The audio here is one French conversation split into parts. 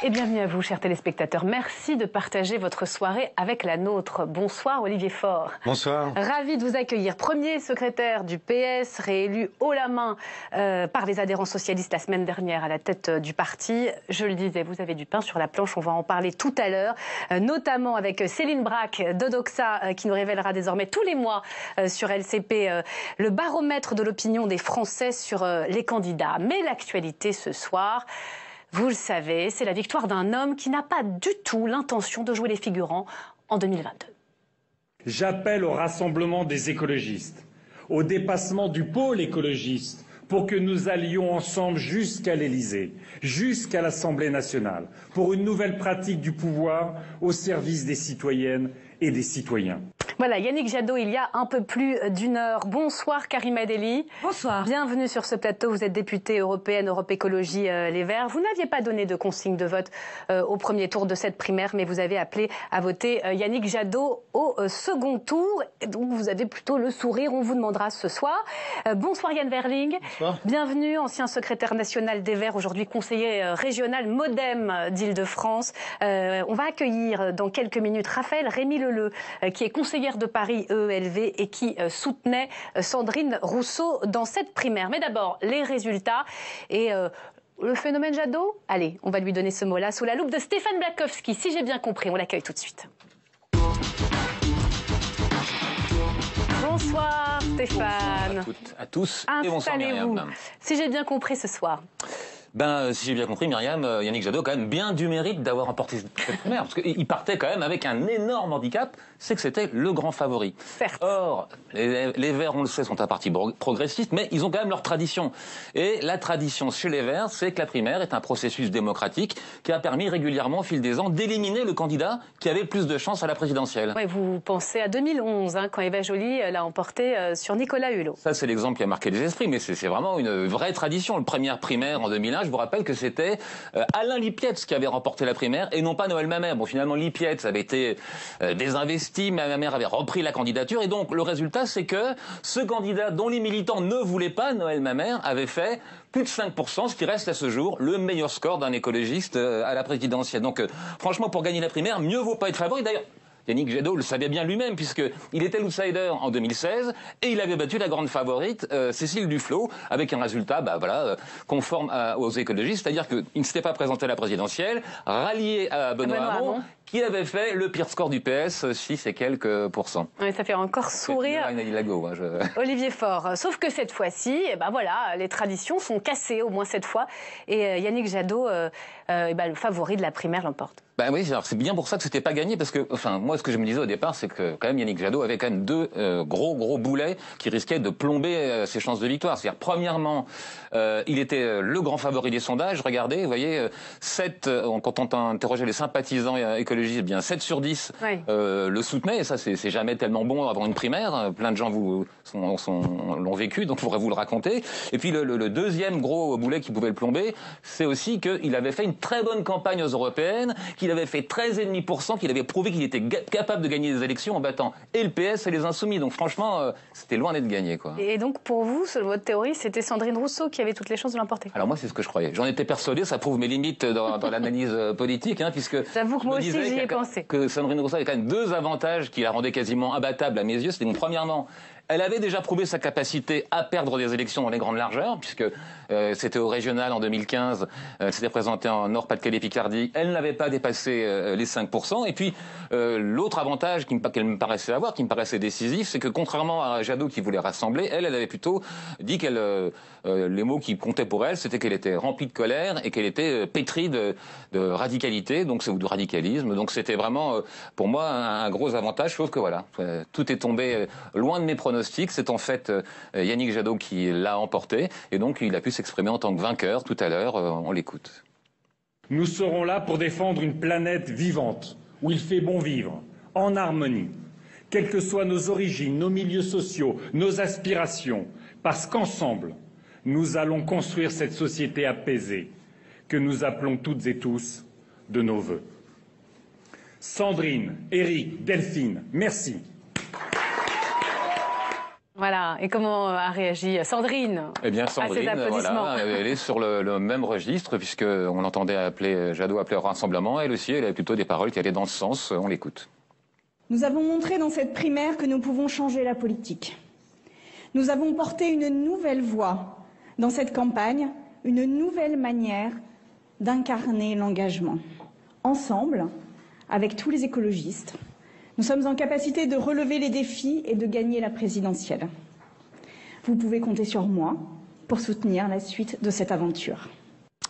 Et bienvenue à vous, chers téléspectateurs. Merci de partager votre soirée avec la nôtre. Bonsoir, Olivier Faure. Bonsoir. Ravi de vous accueillir. Premier secrétaire du PS, réélu haut la main par les adhérents socialistes la semaine dernière à la tête du parti. Je le disais, vous avez du pain sur la planche. On va en parler tout à l'heure, notamment avec Céline Braque d'Odoxa, qui nous révélera désormais tous les mois sur LCP le baromètre de l'opinion des Français sur les candidats. Mais l'actualité ce soir... Vous le savez, c'est la victoire d'un homme qui n'a pas du tout l'intention de jouer les figurants en 2022. J'appelle au rassemblement des écologistes, au dépassement du pôle écologiste, pour que nous allions ensemble jusqu'à l'Élysée, jusqu'à l'Assemblée nationale, pour une nouvelle pratique du pouvoir au service des citoyennes et des citoyens. Voilà, Yannick Jadot, il y a un peu plus d'une heure. Bonsoir Karima Deli. Bonsoir. Bienvenue sur ce plateau. Vous êtes députée européenne, Europe Écologie Les Verts. Vous n'aviez pas donné de consigne de vote au premier tour de cette primaire, mais vous avez appelé à voter Yannick Jadot au second tour. Donc vous avez plutôt le sourire. On vous demandera ce soir. Bonsoir Yann Verling. Bonsoir. Bienvenue, ancien secrétaire national des Verts, aujourd'hui conseiller régional MoDem d'Île-de-France. On va accueillir dans quelques minutes Raphaël Rémy-Leleu, qui est conseiller de Paris EELV et qui soutenait Sandrine Rousseau dans cette primaire. Mais d'abord, les résultats et le phénomène Jadot. Allez, on va lui donner ce mot-là sous la loupe de Stéphane Blakowski. Si j'ai bien compris, on l'accueille tout de suite. Bonsoir Stéphane. Bonsoir à tous et bonsoir Myriam. Si j'ai bien compris ce soir. Si j'ai bien compris, Myriam, Yannick Jadot a quand même bien du mérite d'avoir remporté cette primaire, parce qu'il partait quand même avec un énorme handicap, c'est que c'était le grand favori. Certes. Or, les Verts, on le sait, sont un parti progressiste, mais ils ont quand même leur tradition. Et la tradition chez les Verts, c'est que la primaire est un processus démocratique qui a permis régulièrement, au fil des ans, d'éliminer le candidat qui avait le plus de chances à la présidentielle. Ouais, vous pensez à 2011, quand Eva Joly l'a emporté sur Nicolas Hulot. Ça, c'est l'exemple qui a marqué les esprits, mais c'est vraiment une vraie tradition. Le première primaire en 2001, je vous rappelle que c'était Alain Lipietz qui avait remporté la primaire et non pas Noël Mamère. Bon, finalement, Lipietz avait été désinvesti, mais Mamère avait repris la candidature. Et donc, le résultat, c'est que ce candidat dont les militants ne voulaient pas, Noël Mamère, avait fait plus de 5%, ce qui reste à ce jour le meilleur score d'un écologiste à la présidentielle. Donc, franchement, pour gagner la primaire, mieux vaut pas être favori. D'ailleurs, Yannick Jadot le savait bien lui-même, puisqu'il était l'outsider en 2016 et il avait battu la grande favorite Cécile Duflot avec un résultat conforme aux écologistes, c'est-à-dire qu'il ne s'était pas présenté à la présidentielle, rallié à Benoît Hamon, qui avait fait le pire score du PS, 6 et quelques pourcents. Oui, ça fait encore sourire Olivier Faure. Sauf que cette fois-ci, les traditions sont cassées, au moins cette fois, et Yannick Jadot, le favori de la primaire, l'emporte. Oui, alors c'est bien pour ça que c'était pas gagné, parce que, moi, ce que je me disais au départ, c'est que quand même Yannick Jadot avait quand même deux gros boulets qui risquaient de plomber ses chances de victoire. C'est-à-dire, premièrement, il était le grand favori des sondages. Regardez, vous voyez, quand on interrogeait les sympathisants écologistes, 7 sur 10 le soutenaient, et ça, c'est jamais tellement bon avant une primaire. Plein de gens l'ont vécu, donc je pourrais vous le raconter. Et puis le deuxième gros boulet qui pouvait le plomber, c'est aussi qu'il avait fait une très bonne campagne aux européennes, qu'il avait fait 13,5%, qu'il avait prouvé qu'il était capable de gagner des élections en battant et le PS et les Insoumis. Donc franchement, c'était loin d'être gagné, quoi. Et donc pour vous, selon votre théorie, c'était Sandrine Rousseau qui avait toutes les chances de l'emporter? Alors moi, c'est ce que je croyais. J'en étais persuadé, ça prouve mes limites dans l'analyse politique, puisque j'avoue que moi aussi j'y ai pensé. Que Sandrine Rousseau avait quand même deux avantages qui la rendaient quasiment imbattable à mes yeux. C'était donc, premièrement, elle avait déjà prouvé sa capacité à perdre des élections dans les grandes largeurs, puisque c'était au régional en 2015, s'était présentée en Nord-Pas-de-Calais-Picardie, elle n'avait pas dépassé les 5%. Et puis, l'autre avantage qu'elle me paraissait avoir, qui me paraissait décisif, c'est que contrairement à Jadot qui voulait rassembler, elle avait plutôt dit qu'elle, les mots qui comptaient pour elle, c'était qu'elle était remplie de colère et qu'elle était pétrie de radicalité, ou de radicalisme. Donc c'était vraiment, pour moi, un gros avantage, sauf que voilà, tout est tombé loin de mes pronostics. C'est en fait Yannick Jadot qui l'a emporté, et donc il a pu s'exprimer en tant que vainqueur tout à l'heure. On l'écoute. Nous serons là pour défendre une planète vivante, où il fait bon vivre, en harmonie, quelles que soient nos origines, nos milieux sociaux, nos aspirations, parce qu'ensemble, nous allons construire cette société apaisée que nous appelons toutes et tous de nos vœux. Sandrine, Éric, Delphine, merci. Voilà. Et comment a réagi Sandrine? Eh bien, Sandrine, voilà, elle est sur le même registre, puisqu'on l'entendait appeler, Jadot appeler au rassemblement. Elle aussi, elle a plutôt des paroles qui allaient dans ce sens. On l'écoute. Nous avons montré dans cette primaire que nous pouvons changer la politique. Nous avons porté une nouvelle voix dans cette campagne, une nouvelle manière d'incarner l'engagement. Ensemble, avec tous les écologistes, nous sommes en capacité de relever les défis et de gagner la présidentielle. Vous pouvez compter sur moi pour soutenir la suite de cette aventure.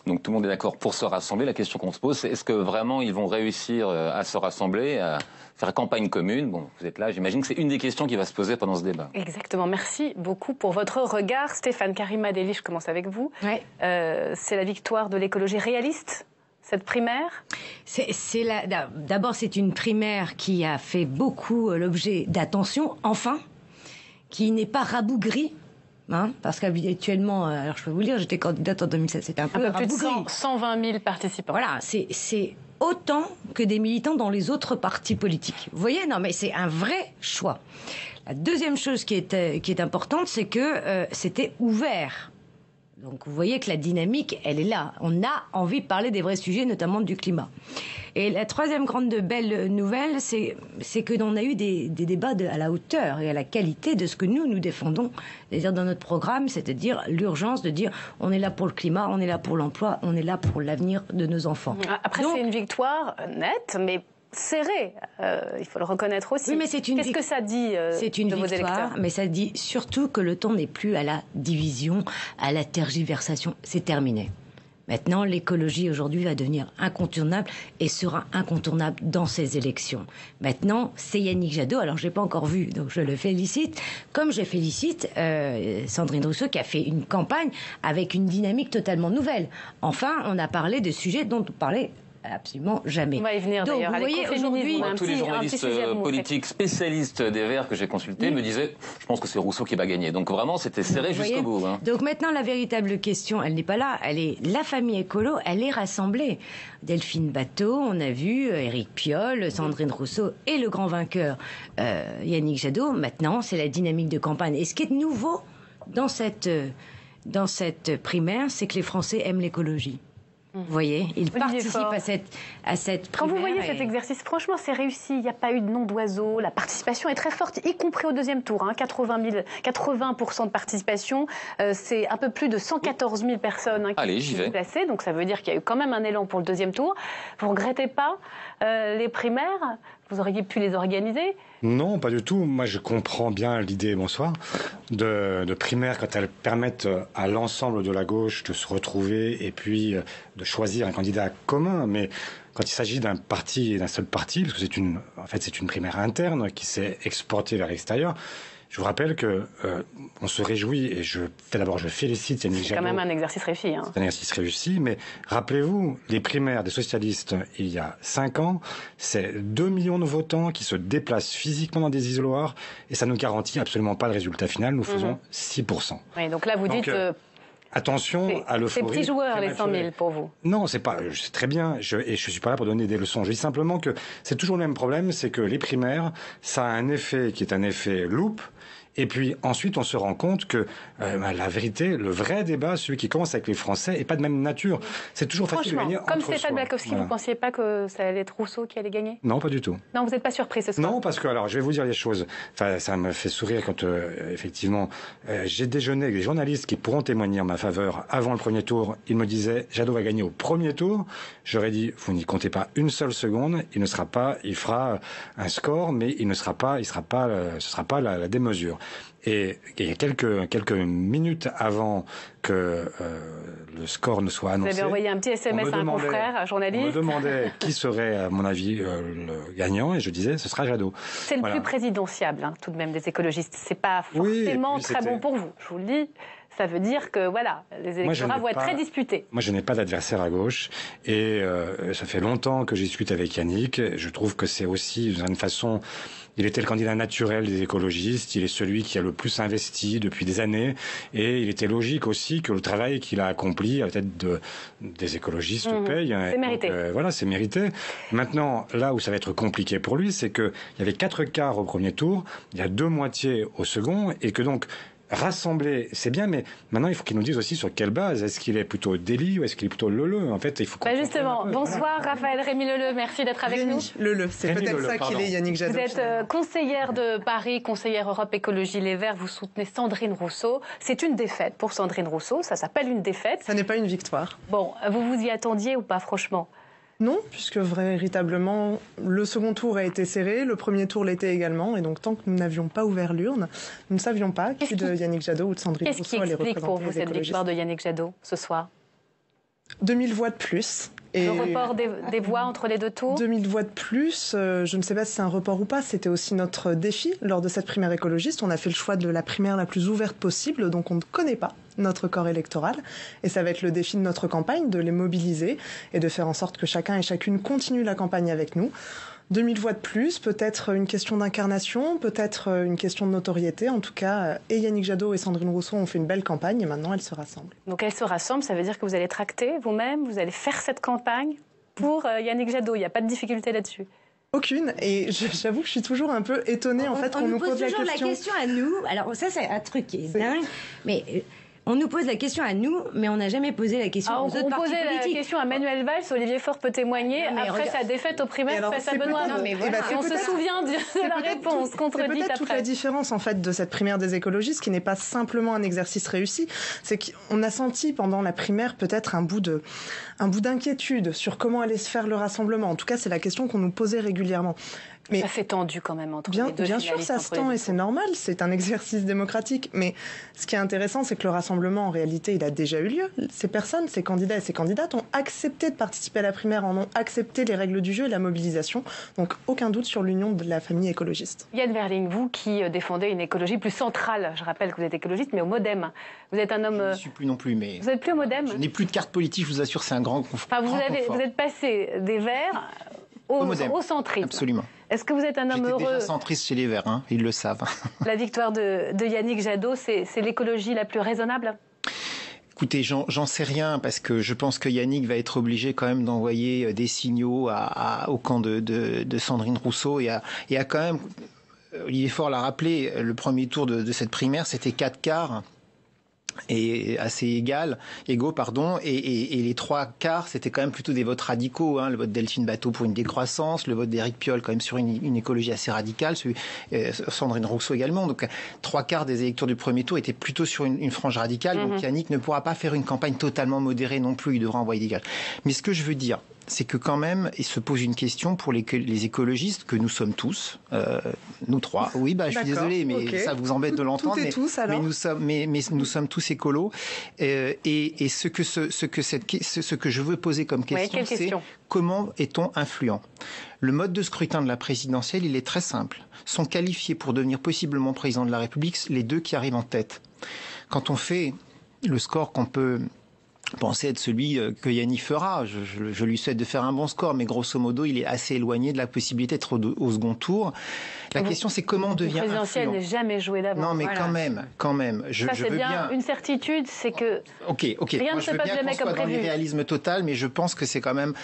Donc tout le monde est d'accord pour se rassembler. La question qu'on se pose, c'est est-ce que vraiment ils vont réussir à se rassembler, à faire campagne commune? Bon, vous êtes là, j'imagine que c'est une des questions qui va se poser pendant ce débat. Exactement. Merci beaucoup pour votre regard. Stéphane, Karima Delli, je commence avec vous. Ouais. C'est la victoire de l'écologie réaliste, cette primaire? D'abord, c'est une primaire qui a fait beaucoup l'objet d'attention, enfin, qui n'est pas rabougrie. Parce qu'habituellement, alors je peux vous le dire, j'étais candidate en 2007, c'était un peu plus de rabougrie. 120 000 participants. Voilà, c'est autant que des militants dans les autres partis politiques. Vous voyez, non mais c'est un vrai choix. La deuxième chose qui est importante, c'est que c'était ouvert. Donc vous voyez que la dynamique, elle est là. On a envie de parler des vrais sujets, notamment du climat. Et la troisième grande belle nouvelle, c'est que l'on a eu des débats à la hauteur et à la qualité de ce que nous défendons, c'est-à-dire dans notre programme, c'est-à-dire l'urgence de dire on est là pour le climat, on est là pour l'emploi, on est là pour l'avenir de nos enfants. Après, c'est une victoire nette, mais serrée, il faut le reconnaître aussi. Oui, mais c'est une Qu'est-ce que ça dit de vos électeurs? Mais ça dit surtout que le temps n'est plus à la division, à la tergiversation. C'est terminé. Maintenant, l'écologie aujourd'hui va devenir incontournable et sera incontournable dans ces élections. Maintenant, c'est Yannick Jadot. Alors, je l'ai pas encore vu, donc je le félicite. Comme je félicite Sandrine Rousseau qui a fait une campagne avec une dynamique totalement nouvelle. Enfin, on a parlé de sujets dont on parlait absolument jamais. On va y venir d'ailleurs. Vous voyez, aujourd'hui, tous les journalistes politiques spécialistes des Verts que j'ai consultés me disaient je pense que c'est Rousseau qui va gagner. Donc vraiment, c'était serré jusqu'au bout. Donc maintenant, la véritable question, elle n'est pas là. Elle est la famille écolo, elle est rassemblée. Delphine Batho, on a vu Éric Piolle, Sandrine Rousseau et le grand vainqueur Yannick Jadot. Maintenant, c'est la dynamique de campagne. Et ce qui est nouveau dans cette primaire, c'est que les Français aiment l'écologie. Vous voyez, ils participent à cette primaire. Quand vous voyez cet exercice, franchement, c'est réussi. Il n'y a pas eu de nom d'oiseau. La participation est très forte, y compris au deuxième tour. 80% de participation. C'est un peu plus de 114 000 personnes qui sont déplacées. Donc ça veut dire qu'il y a eu quand même un élan pour le deuxième tour. Vous ne regrettez pas les primaires? Vous auriez pu les organiser? Non, pas du tout. Moi, je comprends bien l'idée, de primaires quand elles permettent à l'ensemble de la gauche de se retrouver et puis de choisir un candidat commun. Mais quand il s'agit d'un parti et d'un seul parti, parce que c'est une primaire interne qui s'est exportée vers l'extérieur, je vous rappelle que on se réjouit et je félicite Yannick Jadot. C'est quand même un exercice réussi. C'est un exercice réussi, mais rappelez-vous, les primaires des socialistes il y a 5 ans, c'est 2 millions de votants qui se déplacent physiquement dans des isoloirs et ça ne garantit absolument pas le résultat final. Nous faisons 6%. Oui, donc là vous dites. Attention à l'euphorie. C'est petits joueurs, les 100 000 pour vous. Non, c'est très bien. Et je suis pas là pour donner des leçons. Je dis simplement que c'est toujours le même problème, c'est que les primaires, ça a un effet qui est un effet loupe. Et puis ensuite, on se rend compte que la vérité, le vrai débat, celui qui commence avec les Français, est pas de même nature. C'est toujours facile de gagner entre comme soi. Stéphane Blakowski, vous ne pensiez pas que ça allait être Rousseau qui allait gagner? Non, pas du tout. Non, vous n'êtes pas surpris ce soir? Non, parce que, alors, je vais vous dire les choses. Enfin, ça me fait sourire quand, effectivement, j'ai déjeuné avec des journalistes qui pourront témoigner en ma faveur avant le premier tour. Ils me disaient, Jadot va gagner au premier tour. J'aurais dit, vous n'y comptez pas une seule seconde. Il fera un score, mais ce sera pas la démesure. Et il y a quelques minutes avant que le score ne soit annoncé... Vous avez envoyé un petit SMS à un confrère, un journaliste. On me demandait qui serait, à mon avis, le gagnant, et je disais, ce sera Jadot. C'est le plus présidentiable, tout de même, des écologistes. C'est pas forcément très bon pour vous, je vous le dis. Ça veut dire que, voilà, les électorats vont être très disputés. Moi, je n'ai pas d'adversaire à gauche. Et ça fait longtemps que je discute avec Yannick. Je trouve que c'est aussi une façon Il était le candidat naturel des écologistes. Il est celui qui a le plus investi depuis des années. Et il était logique aussi que le travail qu'il a accompli à la tête des écologistes le paye. C'est mérité. Donc, voilà, c'est mérité. Maintenant, là où ça va être compliqué pour lui, c'est qu'il y avait 4 quarts au premier tour, il y a 2 moitiés au second, et que donc rassembler, c'est bien, mais maintenant il faut qu'il nous dise aussi sur quelle base. Est-ce qu'il est plutôt Déli ou est-ce qu'il est plutôt Leleu? En fait, il faut. Justement, bonsoir Raphaël Rémy Leleu, merci d'être avec nous. Leleu, c'est peut-être ça qu'il est, Yannick Jadot. Vous êtes conseillère de Paris, conseillère Europe Écologie Les Verts, vous soutenez Sandrine Rousseau. C'est une défaite pour Sandrine Rousseau, ça s'appelle une défaite. Ça n'est pas une victoire. Bon, vous vous y attendiez ou pas, franchement? Non, puisque véritablement, le second tour a été serré, le premier tour l'était également, et donc tant que nous n'avions pas ouvert l'urne, nous ne savions pas qui de Yannick Jadot ou de Sandrine Rousseau allait représenter les écologistes. Qu'est-ce qui explique pour vous cette victoire de Yannick Jadot ce soir? 2000 voix de plus. Et le report des voix entre les 2 tours? 2000 voix de plus, je ne sais pas si c'est un report ou pas, c'était aussi notre défi lors de cette primaire écologiste. On a fait le choix de la primaire la plus ouverte possible, donc on ne connaît pas notre corps électoral. Et ça va être le défi de notre campagne, de les mobiliser et de faire en sorte que chacun et chacune continue la campagne avec nous. 2000 voix de plus, peut-être une question d'incarnation, peut-être une question de notoriété. En tout cas, et Yannick Jadot et Sandrine Rousseau ont fait une belle campagne et maintenant elles se rassemblent. Donc elles se rassemblent, ça veut dire que vous allez tracter vous-même, vous allez faire cette campagne pour Yannick Jadot. Il n'y a pas de difficulté là-dessus? Aucune. Et j'avoue que je suis toujours un peu étonnée en fait qu'on nous pose la question. On nous pose toujours la question à nous. Alors ça, c'est un truc qui est dingue. Mais on nous pose la question à nous, mais on n'a jamais posé la question aux autres partis politiques. On posait la question à Manuel Valls, Olivier Faure peut témoigner, après sa défaite aux primaires face à Benoît Hamon. On se souvient de la réponse contredite après. C'est peut-être toute la différence en fait de cette primaire des écologistes, qui n'est pas simplement un exercice réussi, c'est qu'on a senti pendant la primaire peut-être un bout d'inquiétude sur comment allait se faire le rassemblement. En tout cas, c'est la question qu'on nous posait régulièrement. Mais ça fait tendu quand même entre les deux. Bien sûr, ça se tend et c'est normal, c'est un exercice démocratique. Mais ce qui est intéressant, c'est que le rassemblement, en réalité, il a déjà eu lieu. Ces personnes, ces candidats et ces candidates ont accepté de participer à la primaire, en ont accepté les règles du jeu et la mobilisation. Donc aucun doute sur l'union de la famille écologiste. Yann Verling, vous qui défendez une écologie plus centrale, je rappelle que vous êtes écologiste, mais au MoDem. Vous êtes un homme... Je ne suis plus non plus, mais... Vous n'êtes plus au MoDem? Je n'ai plus de carte politique, je vous assure, c'est un grand confort. Enfin, vous êtes passé des Verts au centrisme. Absolument. Est-ce que vous êtes un homme heureux? J'étais déjà centriste chez les Verts, hein, ils le savent. La victoire de Yannick Jadot, c'est l'écologie la plus raisonnable? Écoutez, j'en sais rien, parce que je pense que Yannick va être obligé quand même d'envoyer des signaux au camp de Sandrine Rousseau. Et à quand même, Olivier Faure l'a rappelé, le premier tour de cette primaire, c'était 4 quarts. Et assez égaux, et les 3 quarts, c'était quand même plutôt des votes radicaux, hein, le vote Delphine Batho pour une décroissance, le vote d'Éric Piolle quand même sur une écologie assez radicale, Sandrine Rousseau également, donc 3 quarts des électeurs du premier tour étaient plutôt sur une frange radicale, donc Yannick ne pourra pas faire une campagne totalement modérée non plus, il devra envoyer des gages. Mais ce que je veux dire, c'est que quand même, il se pose une question pour les écologistes, que nous sommes tous, nous 3. Oui, je suis désolé, mais ça vous embête de l'entendre. Mais nous sommes tous écolos. Et ce que je veux poser comme question, c'est comment est-on influent? Le mode de scrutin de la présidentielle, il est très simple. Sont qualifiés pour devenir possiblement président de la République les 2 qui arrivent en tête. Quand on fait le score qu'on peut penser être celui que Yannick fera. Je lui souhaite de faire un bon score, mais grosso modo, il est assez éloigné de la possibilité d'être au second tour. La question, c'est comment on devient influent. Le présidentiel n'est jamais joué d'avance. Non, mais voilà. quand même. Ça, c'est bien. Une certitude, c'est que rien ne se passe jamais comme prévu. Dans l'irréalisme total, mais je pense que c'est quand même,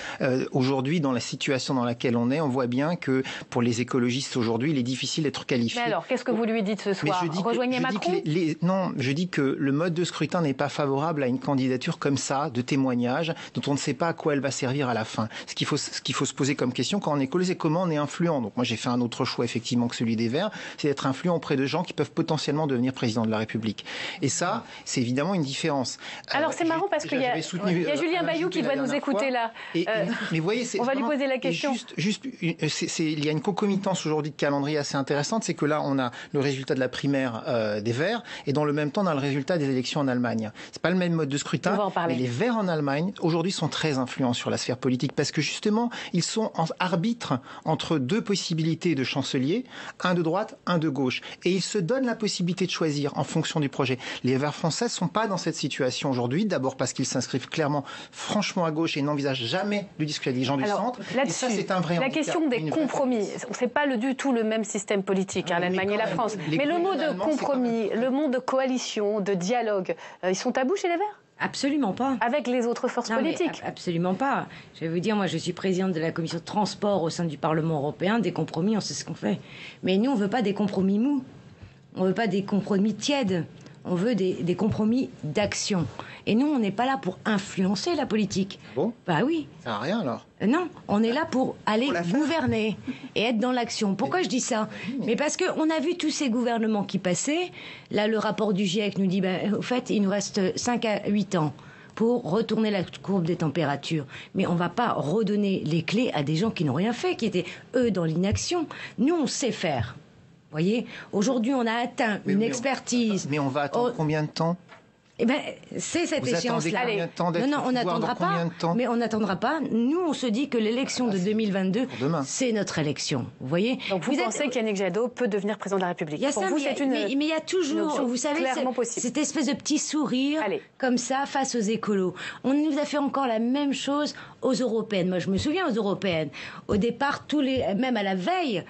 aujourd'hui, dans la situation dans laquelle on est, on voit bien que pour les écologistes aujourd'hui, il est difficile d'être qualifié. Mais alors, qu'est-ce que vous lui dites ce soir? Rejoignez Macron? Non, je dis que le mode de scrutin n'est pas favorable à une candidature comme ça, de témoignage, dont on ne sait pas à quoi elle va servir à la fin. Ce qu'il faut se poser comme question quand on est écologiste, c'est comment on est influent. Donc moi, j'ai fait un autre choix, effectivement, que celui des Verts, c'est d'être influent auprès de gens qui peuvent potentiellement devenir président de la République. Et ça, c'est évidemment une différence. Alors c'est marrant parce qu'il y a Julien Bayou qui doit nous écouter là. Mais vous voyez, on va lui poser la question. Il y a une concomitance aujourd'hui de calendrier assez intéressante, c'est que là, on a le résultat de la primaire des Verts, et dans le même temps, on a le résultat des élections en Allemagne. C'est pas le même mode de scrutin. parler. Mais les Verts en Allemagne, aujourd'hui, sont très influents sur la sphère politique parce que justement, ils sont en arbitre entre deux possibilités de chancelier, un de droite, un de gauche. Et ils se donnent la possibilité de choisir en fonction du projet. Les Verts français ne sont pas dans cette situation aujourd'hui, d'abord parce qu'ils s'inscrivent clairement, franchement à gauche et n'envisagent jamais le disque dirigeant du centre. Et ça, c'est un vrai handicap. La question des compromis, c'est pas du tout le même système politique, l'Allemagne et la France. Mais le mot de compromis, le mot de coalition, de dialogue, ils sont tabous chez les Verts ? Absolument pas. Avec les autres forces politiques? Absolument pas. Je vais vous dire, moi je suis présidente de la commission de transport au sein du Parlement européen. Des compromis, on sait ce qu'on fait. Mais nous, on veut pas des compromis mous. On veut pas des compromis tièdes. On veut des compromis d'action. Et nous, on n'est pas là pour influencer la politique. Bon. Bah oui. Ça sert à rien alors. Non, on est là pour aller gouverner et être dans l'action. Pourquoi je dis ça? Mais parce qu'on a vu tous ces gouvernements qui passaient. Là, le rapport du GIEC nous dit, au fait, il nous reste 5 à 8 ans pour retourner la courbe des températures. Mais on ne va pas redonner les clés à des gens qui n'ont rien fait, qui étaient, eux, dans l'inaction. Nous, on sait faire. Vous voyez, aujourd'hui, on a atteint une expertise. Mais on va attendre combien de temps? Eh ben, c'est cette échéance-là. Non, on n'attendra pas. Mais on n'attendera pas. Nous, on se dit que l'élection de 2022, c'est notre élection. Vous voyez. Donc vous pensez qu'Yannick Jadot peut devenir président de la République? Il y a ça, mais il y a toujours, vous savez, cette espèce de petit sourire comme ça face aux écolos. On nous a fait encore la même chose aux européennes. Moi, je me souviens aux européennes. Au départ, même à la veille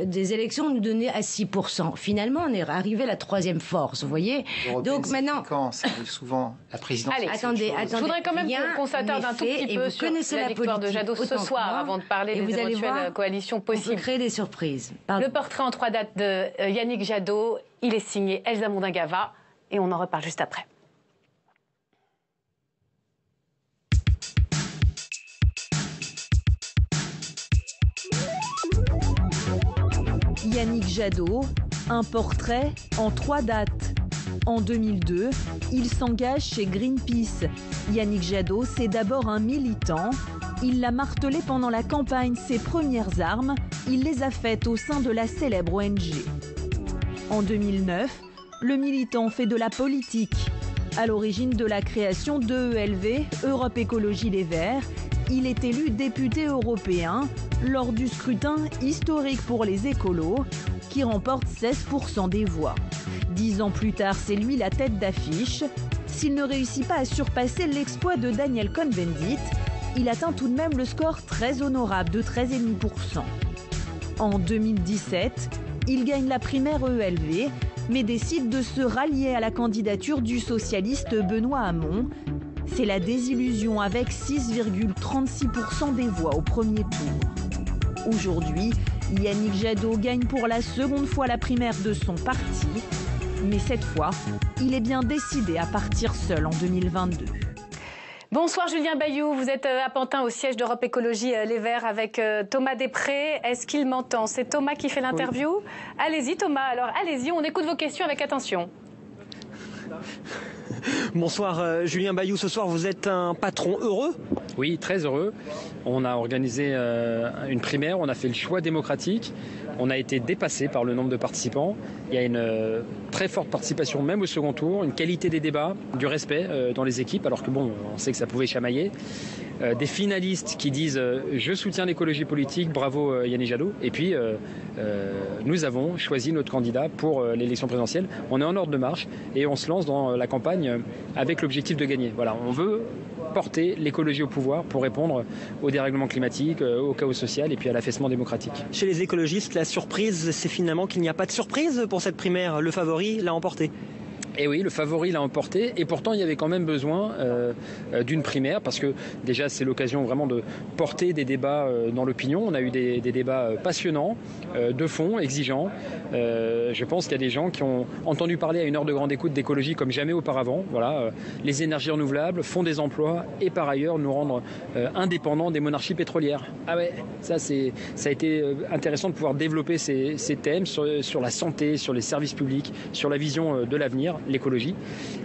des élections, on nous donnait à 6%. Finalement, on est arrivé à la troisième force. Vous voyez. Donc maintenant. Ça arrive souvent, la présidence. Allez, attendez. Je voudrais quand même qu'on s'attarde un tout petit peu sur la victoire de Jadot ce soir, avant de parler des éventuelles coalitions possibles. On peut créer des surprises. Le portrait en 3 dates de Yannick Jadot, il est signé Elsa Mondingava, et on en reparle juste après. Yannick Jadot, un portrait en 3 dates. En 2002, il s'engage chez Greenpeace. Yannick Jadot, c'est d'abord un militant. Il l'a martelé pendant la campagne. Ses premières armes, il les a faites au sein de la célèbre ONG. En 2009, le militant fait de la politique. À l'origine de la création d'EELV, Europe Écologie Les Verts, il est élu député européen lors du scrutin historique pour les écolos, qui remporte 16% des voix. 10 ans plus tard, c'est lui la tête d'affiche. S'il ne réussit pas à surpasser l'exploit de Daniel Cohn-Bendit, il atteint tout de même le score très honorable de 13,5%. En 2017, il gagne la primaire EELV, mais décide de se rallier à la candidature du socialiste Benoît Hamon. C'est la désillusion avec 6,36% des voix au premier tour. Aujourd'hui, Yannick Jadot gagne pour la seconde fois la primaire de son parti. Mais cette fois, il est bien décidé à partir seul en 2022. Bonsoir Julien Bayou, vous êtes à Pantin au siège d'Europe Écologie Les Verts avec Thomas Després. Est-ce qu'il m'entend? C'est Thomas qui fait l'interview. Oui. Allez-y Thomas, alors allez-y, on écoute vos questions avec attention. Bonsoir Julien Bayou, ce soir vous êtes un patron heureux? Oui, très heureux. On a organisé une primaire, on a fait le choix démocratique, on a été dépassé par le nombre de participants. Il y a une très forte participation même au second tour, une qualité des débats, du respect dans les équipes, alors que bon, on sait que ça pouvait chamailler. Des finalistes qui disent je soutiens l'écologie politique, bravo Yannick Jadot. Et puis nous avons choisi notre candidat pour l'élection présidentielle. On est en ordre de marche et on se lance dans la campagne avec l'objectif de gagner. Voilà, on veut porter l'écologie au pouvoir pour répondre au dérèglement climatique, au chaos social et puis à l'affaissement démocratique. Chez les écologistes, la surprise, c'est finalement qu'il n'y a pas de surprise pour cette primaire. Le favori l'a emporté. Et oui, le favori l'a emporté et pourtant il y avait quand même besoin d'une primaire parce que déjà c'est l'occasion vraiment de porter des débats dans l'opinion. On a eu des débats passionnants, de fond, exigeants. Je pense qu'il y a des gens qui ont entendu parler à une heure de grande écoute d'écologie comme jamais auparavant. Voilà, les énergies renouvelables font des emplois et par ailleurs nous rendre indépendants des monarchies pétrolières. Ah ouais, ça a été intéressant de pouvoir développer ces thèmes sur la santé, sur les services publics, sur la vision de l'avenir. l'écologie.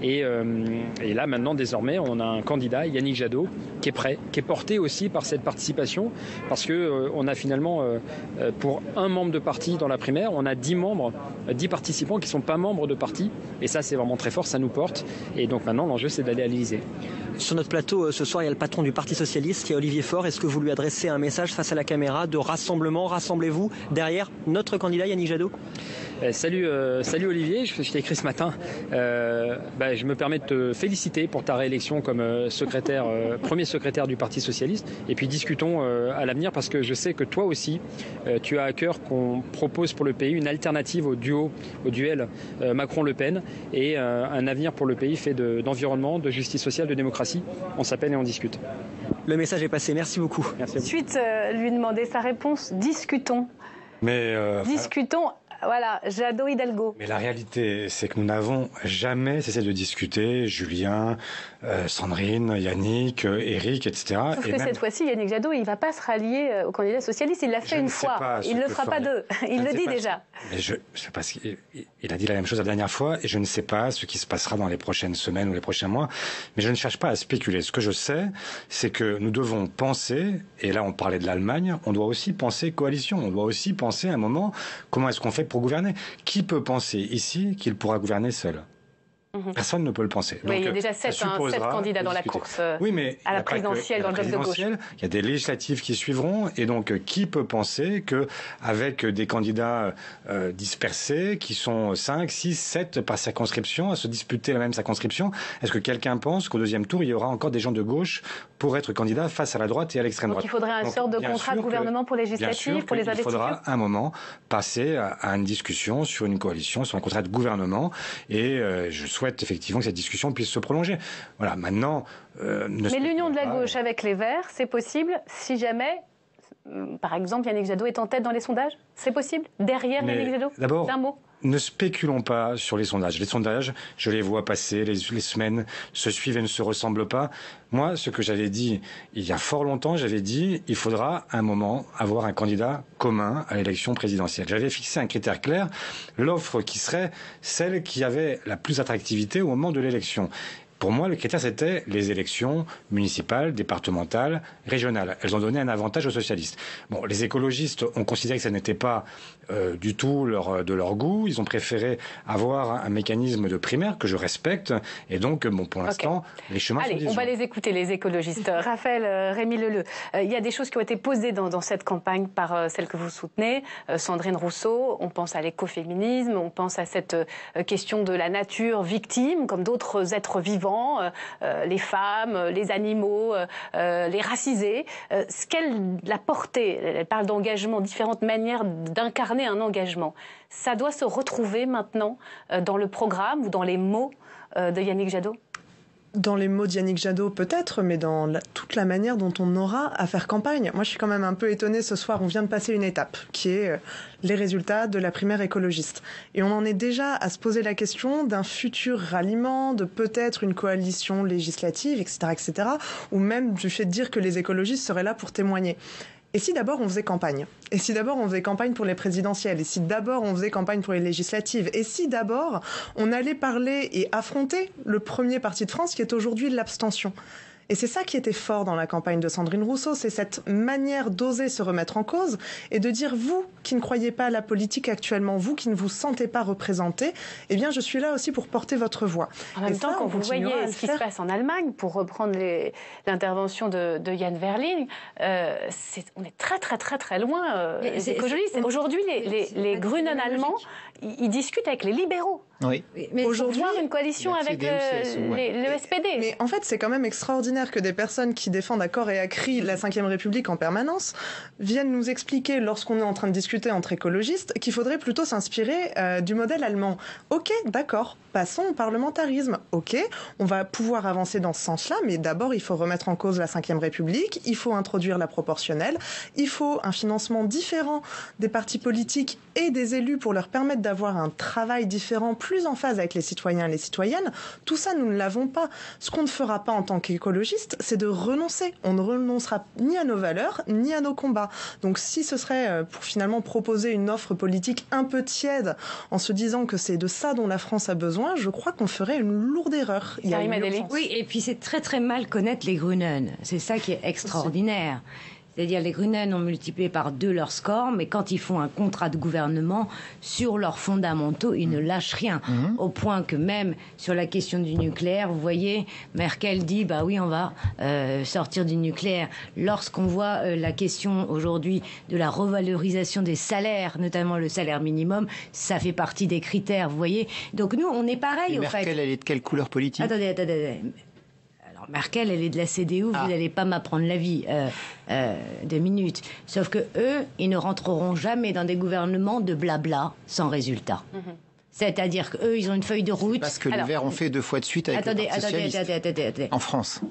Et là, maintenant, désormais, on a un candidat, Yannick Jadot, qui est prêt, qui est porté aussi par cette participation, parce que on a finalement, pour un membre de parti dans la primaire, on a 10 participants qui ne sont pas membres de parti. Et ça, c'est vraiment très fort, ça nous porte. Et donc maintenant, l'enjeu, c'est d'aller à l'Élysée. Sur notre plateau, ce soir, il y a le patron du Parti Socialiste, qui est Olivier Faure. Est-ce que vous lui adressez un message face à la caméra de rassemblement, rassemblez-vous derrière notre candidat Yannick Jadot? Salut Olivier, je t'ai écrit ce matin. Je me permets de te féliciter pour ta réélection comme premier secrétaire du Parti Socialiste. Et puis discutons à l'avenir, parce que je sais que toi aussi, tu as à cœur qu'on propose pour le pays une alternative au duel Macron-Le Pen, et un avenir pour le pays fait d'environnement, de justice sociale, de démocratie. On s'appelle et on discute. Le message est passé, merci beaucoup. Merci. Ensuite, lui demander sa réponse, discutons. Discutons. Voilà, Jadot Hidalgo. Mais la réalité, c'est que nous n'avons jamais cessé de discuter, Julien, Sandrine, Yannick, Éric, etc. Sauf que cette fois-ci, Yannick Jadot, il ne va pas se rallier au candidat socialiste. Il l'a fait une fois. Il ne le fera pas deux. Il le dit déjà. Mais je sais pas il a dit la même chose la dernière fois, et je ne sais pas ce qui se passera dans les prochaines semaines ou les prochains mois. Mais je ne cherche pas à spéculer. Ce que je sais, c'est que nous devons penser, et là on parlait de l'Allemagne, on doit aussi penser coalition. On doit aussi penser à un moment, comment est-ce qu'on fait pour gouverner? Qui peut penser ici qu'il pourra gouverner seul? Personne ne peut le penser. Oui, donc, il y a déjà 7 candidats dans la course à la présidentielle dans le bloc de gauche. Il y a des législatives qui suivront, et donc qui peut penser que avec des candidats dispersés qui sont 5, 6, 7 par circonscription à se disputer la même circonscription, est-ce que quelqu'un pense qu'au deuxième tour il y aura encore des gens de gauche pour être candidats face à la droite et à l'extrême droite? Donc il faudrait un sort de contrat de gouvernement pour les législatives, pour les investitures. Il faudra un moment passer à une discussion sur une coalition, sur un contrat de gouvernement, et je souhaite effectivement que cette discussion puisse se prolonger. Voilà, maintenant... Mais l'union de la gauche avec les Verts, c'est possible si jamais, par exemple, Yannick Jadot est en tête dans les sondages? C'est possible? Derrière Yannick Jadot? D'abord, d'un mot. Ne spéculons pas sur les sondages. Les sondages, je les vois passer, les semaines se suivent et ne se ressemblent pas. Moi, ce que j'avais dit il y a fort longtemps, j'avais dit il faudra un moment avoir un candidat commun à l'élection présidentielle. J'avais fixé un critère clair, l'offre qui serait celle qui avait la plus d'attractivité au moment de l'élection. Pour moi, le critère, c'était les élections municipales, départementales, régionales. Elles ont donné un avantage aux socialistes. Bon, les écologistes ont considéré que ça n'était pas du tout de leur goût. Ils ont préféré avoir un mécanisme de primaire que je respecte. Et donc, bon, pour l'instant, les chemins sont disjoints. On va les écouter, les écologistes. Raphaël, Rémi Leleu, il y a des choses qui ont été posées dans cette campagne par celle que vous soutenez, Sandrine Rousseau. On pense à l'écoféminisme, on pense à cette question de la nature victime, comme d'autres êtres vivants. Les femmes, les animaux, les racisés. Ce qu'elle a porté, elle parle d'engagement, différentes manières d'incarner un engagement. Ça doit se retrouver maintenant dans le programme ou dans les mots de Yannick Jadot? Dans les mots de Yannick Jadot, peut-être, mais dans toute la manière dont on aura à faire campagne. Moi, je suis quand même un peu étonnée ce soir. On vient de passer une étape, qui est les résultats de la primaire écologiste. Et on en est déjà à se poser la question d'un futur ralliement, de peut-être une coalition législative, etc., etc., ou même du fait de dire que les écologistes seraient là pour témoigner. Et si d'abord on faisait campagne? Et si d'abord on faisait campagne pour les présidentielles? Et si d'abord on faisait campagne pour les législatives? Et si d'abord on allait parler et affronter le premier parti de France qui est aujourd'hui l'abstention? Et c'est ça qui était fort dans la campagne de Sandrine Rousseau, c'est cette manière d'oser se remettre en cause et de dire, vous qui ne croyez pas à la politique actuellement, vous qui ne vous sentez pas représenté, eh bien je suis là aussi pour porter votre voix. En même temps, quand vous voyez ce qui se passe en Allemagne, pour reprendre l'intervention de Jan Verling, on est très très très très loin des écologistes. Aujourd'hui, les Grünen allemands, ils discutent avec les libéraux. Oui. Mais aujourd'hui, pour voir une coalition avec le SPD. Mais en fait, c'est quand même extraordinaire que des personnes qui défendent à corps et à cri la Ve République en permanence viennent nous expliquer, lorsqu'on est en train de discuter entre écologistes, qu'il faudrait plutôt s'inspirer du modèle allemand. Ok, d'accord, passons au parlementarisme. Ok, on va pouvoir avancer dans ce sens-là, mais d'abord, il faut remettre en cause la Ve République, il faut introduire la proportionnelle, il faut un financement différent des partis politiques et des élus pour leur permettre d'avoir un travail différent, plus en phase avec les citoyens et les citoyennes. Tout ça, nous ne l'avons pas. Ce qu'on ne fera pas en tant qu'écologiste, c'est de renoncer. On ne renoncera ni à nos valeurs, ni à nos combats. Donc si ce serait pour finalement proposer une offre politique un peu tiède, en se disant que c'est de ça dont la France a besoin, je crois qu'on ferait une lourde erreur. Il y a une urgence. Oui, et puis c'est très très mal connaître les Grünen. C'est ça qui est extraordinaire. C'est-à-dire les Grünen ont multiplié par 2 leur score, mais quand ils font un contrat de gouvernement, sur leurs fondamentaux, ils ne lâchent rien. Au point que même sur la question du nucléaire, vous voyez, Merkel dit, bah oui, on va sortir du nucléaire. Lorsqu'on voit la question aujourd'hui de la revalorisation des salaires, notamment le salaire minimum, ça fait partie des critères, vous voyez. Donc nous, on est pareil, au fait. Merkel, elle est de quelle couleur politique? Attendez. Merkel, elle est de la CDU, vous n'allez pas m'apprendre la vie 2 minutes. Sauf que eux, ils ne rentreront jamais dans des gouvernements de blabla sans résultat. C'est-à-dire qu'eux, ils ont une feuille de route. Parce que les Verts ont fait 2 fois de suite avec le Parti socialiste. Attendez. En France.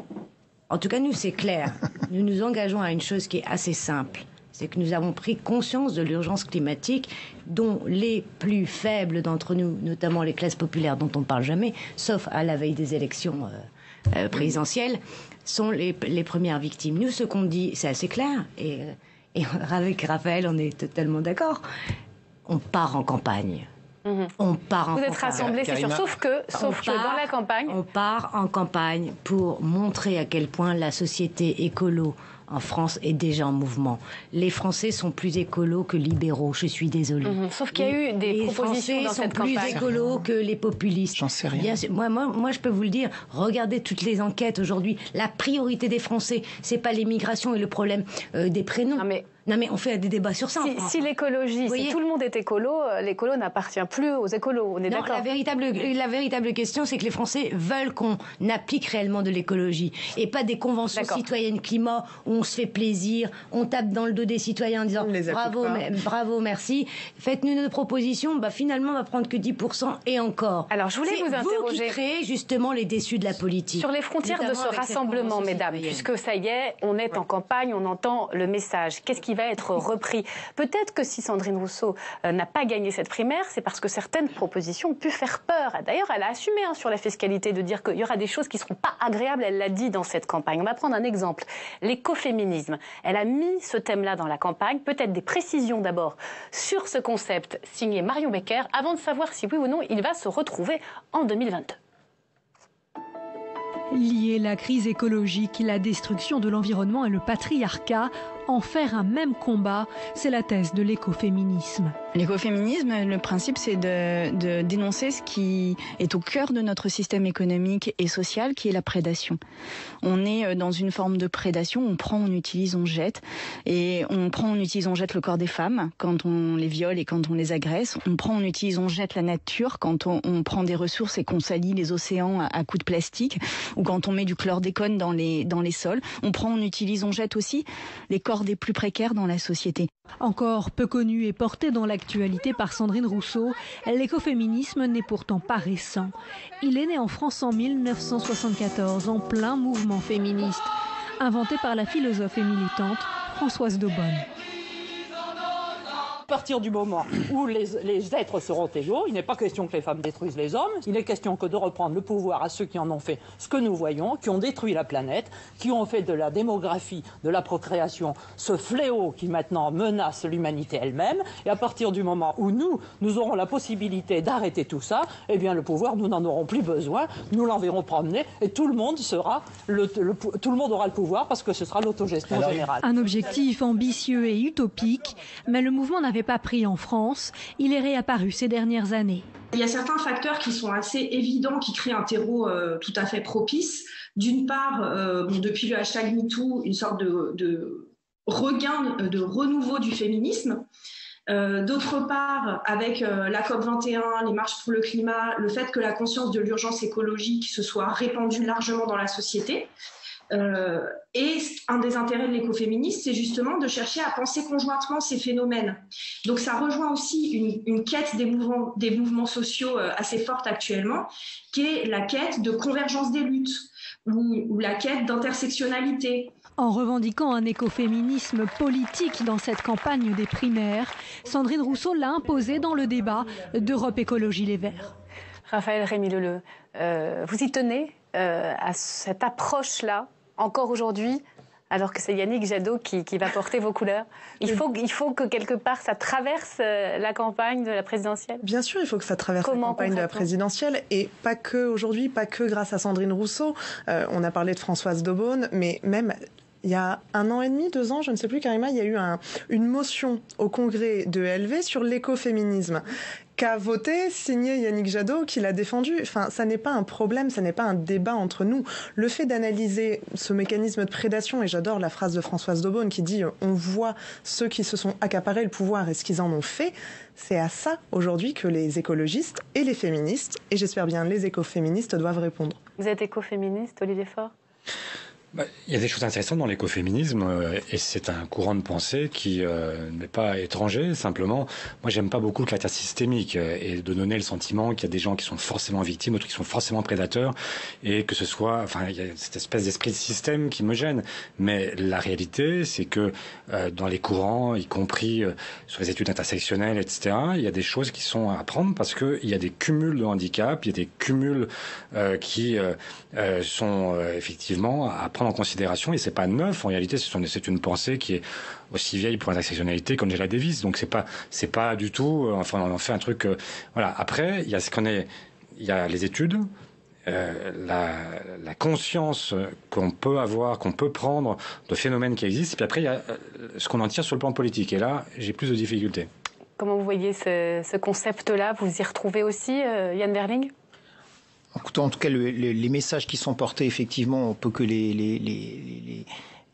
En tout cas, nous, c'est clair. Nous nous engageons à une chose qui est assez simple. C'est que nous avons pris conscience de l'urgence climatique dont les plus faibles d'entre nous, notamment les classes populaires dont on ne parle jamais, sauf à la veille des élections présidentielles, sont les premières victimes. Nous, ce qu'on dit, c'est assez clair, et avec Raphaël, on est totalement d'accord. On part en campagne. On part en campagne. Vous êtes rassemblés, c'est sûr. Sauf que dans la campagne... On part en campagne pour montrer à quel point la société écolo en France est déjà en mouvement. Les Français sont plus écolos que libéraux, je suis désolée. Sauf qu'il y a eu des propositions dans cette campagne. Les Français sont plus écolos que les populistes. J'en sais rien. Bien sûr, moi, je peux vous le dire. Regardez toutes les enquêtes aujourd'hui. La priorité des Français, c'est pas l'immigration et le problème des prénoms. Non mais on fait des débats sur ça. Si l'écologie, si tout le monde est écolo, l'écolo n'appartient plus aux écolos. On est d'accord. La véritable question, c'est que les Français veulent qu'on applique réellement de l'écologie et pas des conventions citoyennes climat où on se fait plaisir, on tape dans le dos des citoyens en disant bravo, merci. Faites-nous nos propositions. Bah finalement, on va prendre que 10% et encore. Alors je voulais vous interroger. Vous qui créez justement les déçus de la politique. Sur les frontières de ce rassemblement, mesdames, puisque ça y est, on est en campagne, on entend le message. Qu'est-ce qui va être repris? Peut-être que si Sandrine Rousseau n'a pas gagné cette primaire, c'est parce que certaines propositions ont pu faire peur. D'ailleurs, elle a assumé sur la fiscalité de dire qu'il y aura des choses qui ne seront pas agréables, elle l'a dit dans cette campagne. On va prendre un exemple, l'écoféminisme. Elle a mis ce thème-là dans la campagne, peut-être des précisions d'abord sur ce concept signé Marion Becker, avant de savoir si oui ou non il va se retrouver en 2022. Lier la crise écologique, la destruction de l'environnement et le patriarcat, en faire un même combat, c'est la thèse de l'écoféminisme. L'écoféminisme, le principe, c'est de dénoncer ce qui est au cœur de notre système économique et social, qui est la prédation. On est dans une forme de prédation, on prend, on utilise, on jette. Et on prend, on utilise, on jette le corps des femmes quand on les viole et quand on les agresse. On prend, on utilise, on jette la nature quand on prend des ressources et qu'on salit les océans à coups de plastique, ou quand on met du chlordécone dans les sols. On prend, on utilise, on jette aussi les corps des plus précaires dans la société. Encore peu connu et porté dans l'actualité par Sandrine Rousseau, l'écoféminisme n'est pourtant pas récent. Il est né en France en 1974, en plein mouvement féministe, inventé par la philosophe et militante Françoise Daubonne. À partir du moment où les êtres seront égaux, il n'est pas question que les femmes détruisent les hommes, il est question que de reprendre le pouvoir à ceux qui en ont fait ce que nous voyons, qui ont détruit la planète, qui ont fait de la démographie, de la procréation, ce fléau qui maintenant menace l'humanité elle-même. Et à partir du moment où nous aurons la possibilité d'arrêter tout ça, eh bien le pouvoir, nous n'en aurons plus besoin, nous l'enverrons promener et tout le monde aura le pouvoir parce que ce sera l'autogestion générale. Un objectif ambitieux et utopique, mais le mouvement n'avait pas pris en France. Il est réapparu ces dernières années. Il y a certains facteurs qui sont assez évidents, qui créent un terreau tout à fait propice. D'une part, depuis le hashtag MeToo, une sorte de regain, de renouveau du féminisme. D'autre part, avec la COP21, les marches pour le climat, le fait que la conscience de l'urgence écologique se soit répandue largement dans la société. Et un des intérêts de l'écoféminisme, c'est justement de chercher à penser conjointement ces phénomènes. Donc ça rejoint aussi une quête des mouvements sociaux assez forte actuellement, qui est la quête de convergence des luttes. ou la quête d'intersectionnalité. En revendiquant un écoféminisme politique dans cette campagne des primaires, Sandrine Rousseau l'a imposé dans le débat d'Europe Écologie Les Verts. Raphaël Rémy-Leleu, vous y tenez à cette approche-là, encore aujourd'hui, alors que c'est Yannick Jadot qui va porter vos couleurs? Il faut que quelque part ça traverse la campagne de la présidentielle. Bien sûr, il faut que ça traverse la campagne de la présidentielle, et pas que aujourd'hui, pas que grâce à Sandrine Rousseau. On a parlé de Françoise Daubonne, mais même il y a 1 an et demi, 2 ans, je ne sais plus, Karima, il y a eu une motion au congrès de LV sur l'écoféminisme qu'a voté, signé Yannick Jadot, qui l'a défendu. Enfin, ça n'est pas un problème, ça n'est pas un débat entre nous. Le fait d'analyser ce mécanisme de prédation, et j'adore la phrase de Françoise Daubonne qui dit « on voit ceux qui se sont accaparés le pouvoir et ce qu'ils en ont fait », c'est à ça aujourd'hui que les écologistes et les féministes, et j'espère bien les écoféministes, doivent répondre. Vous êtes écoféministe, Olivier Faure? Il y a des choses intéressantes dans l'écoféminisme, et c'est un courant de pensée qui n'est pas étranger. Simplement, moi, j'aime pas beaucoup le caractère systémique et de donner le sentiment qu'il y a des gens qui sont forcément victimes, d'autres qui sont forcément prédateurs, et que ce soit, enfin, il y a cette espèce d'esprit de système qui me gêne. Mais la réalité, c'est que dans les courants, y compris sur les études intersectionnelles, etc., il y a des choses qui sont à prendre parce que il y a des cumuls de handicap, il y a des cumuls qui sont effectivement à prendre en considération, et c'est pas neuf en réalité. C'est une pensée qui est aussi vieille pour l'intersectionnalité qu'Angela Davis, donc c'est pas du tout enfin on en fait un truc voilà. Après il y a il y a les études, la conscience qu'on peut avoir, qu'on peut prendre de phénomènes qui existent, et puis après il y a ce qu'on en tire sur le plan politique, et là j'ai plus de difficultés. Comment vous voyez ce concept-là? Vous y retrouvez aussi, Yann Verling? En tout cas, les messages qui sont portés, effectivement, on peut que les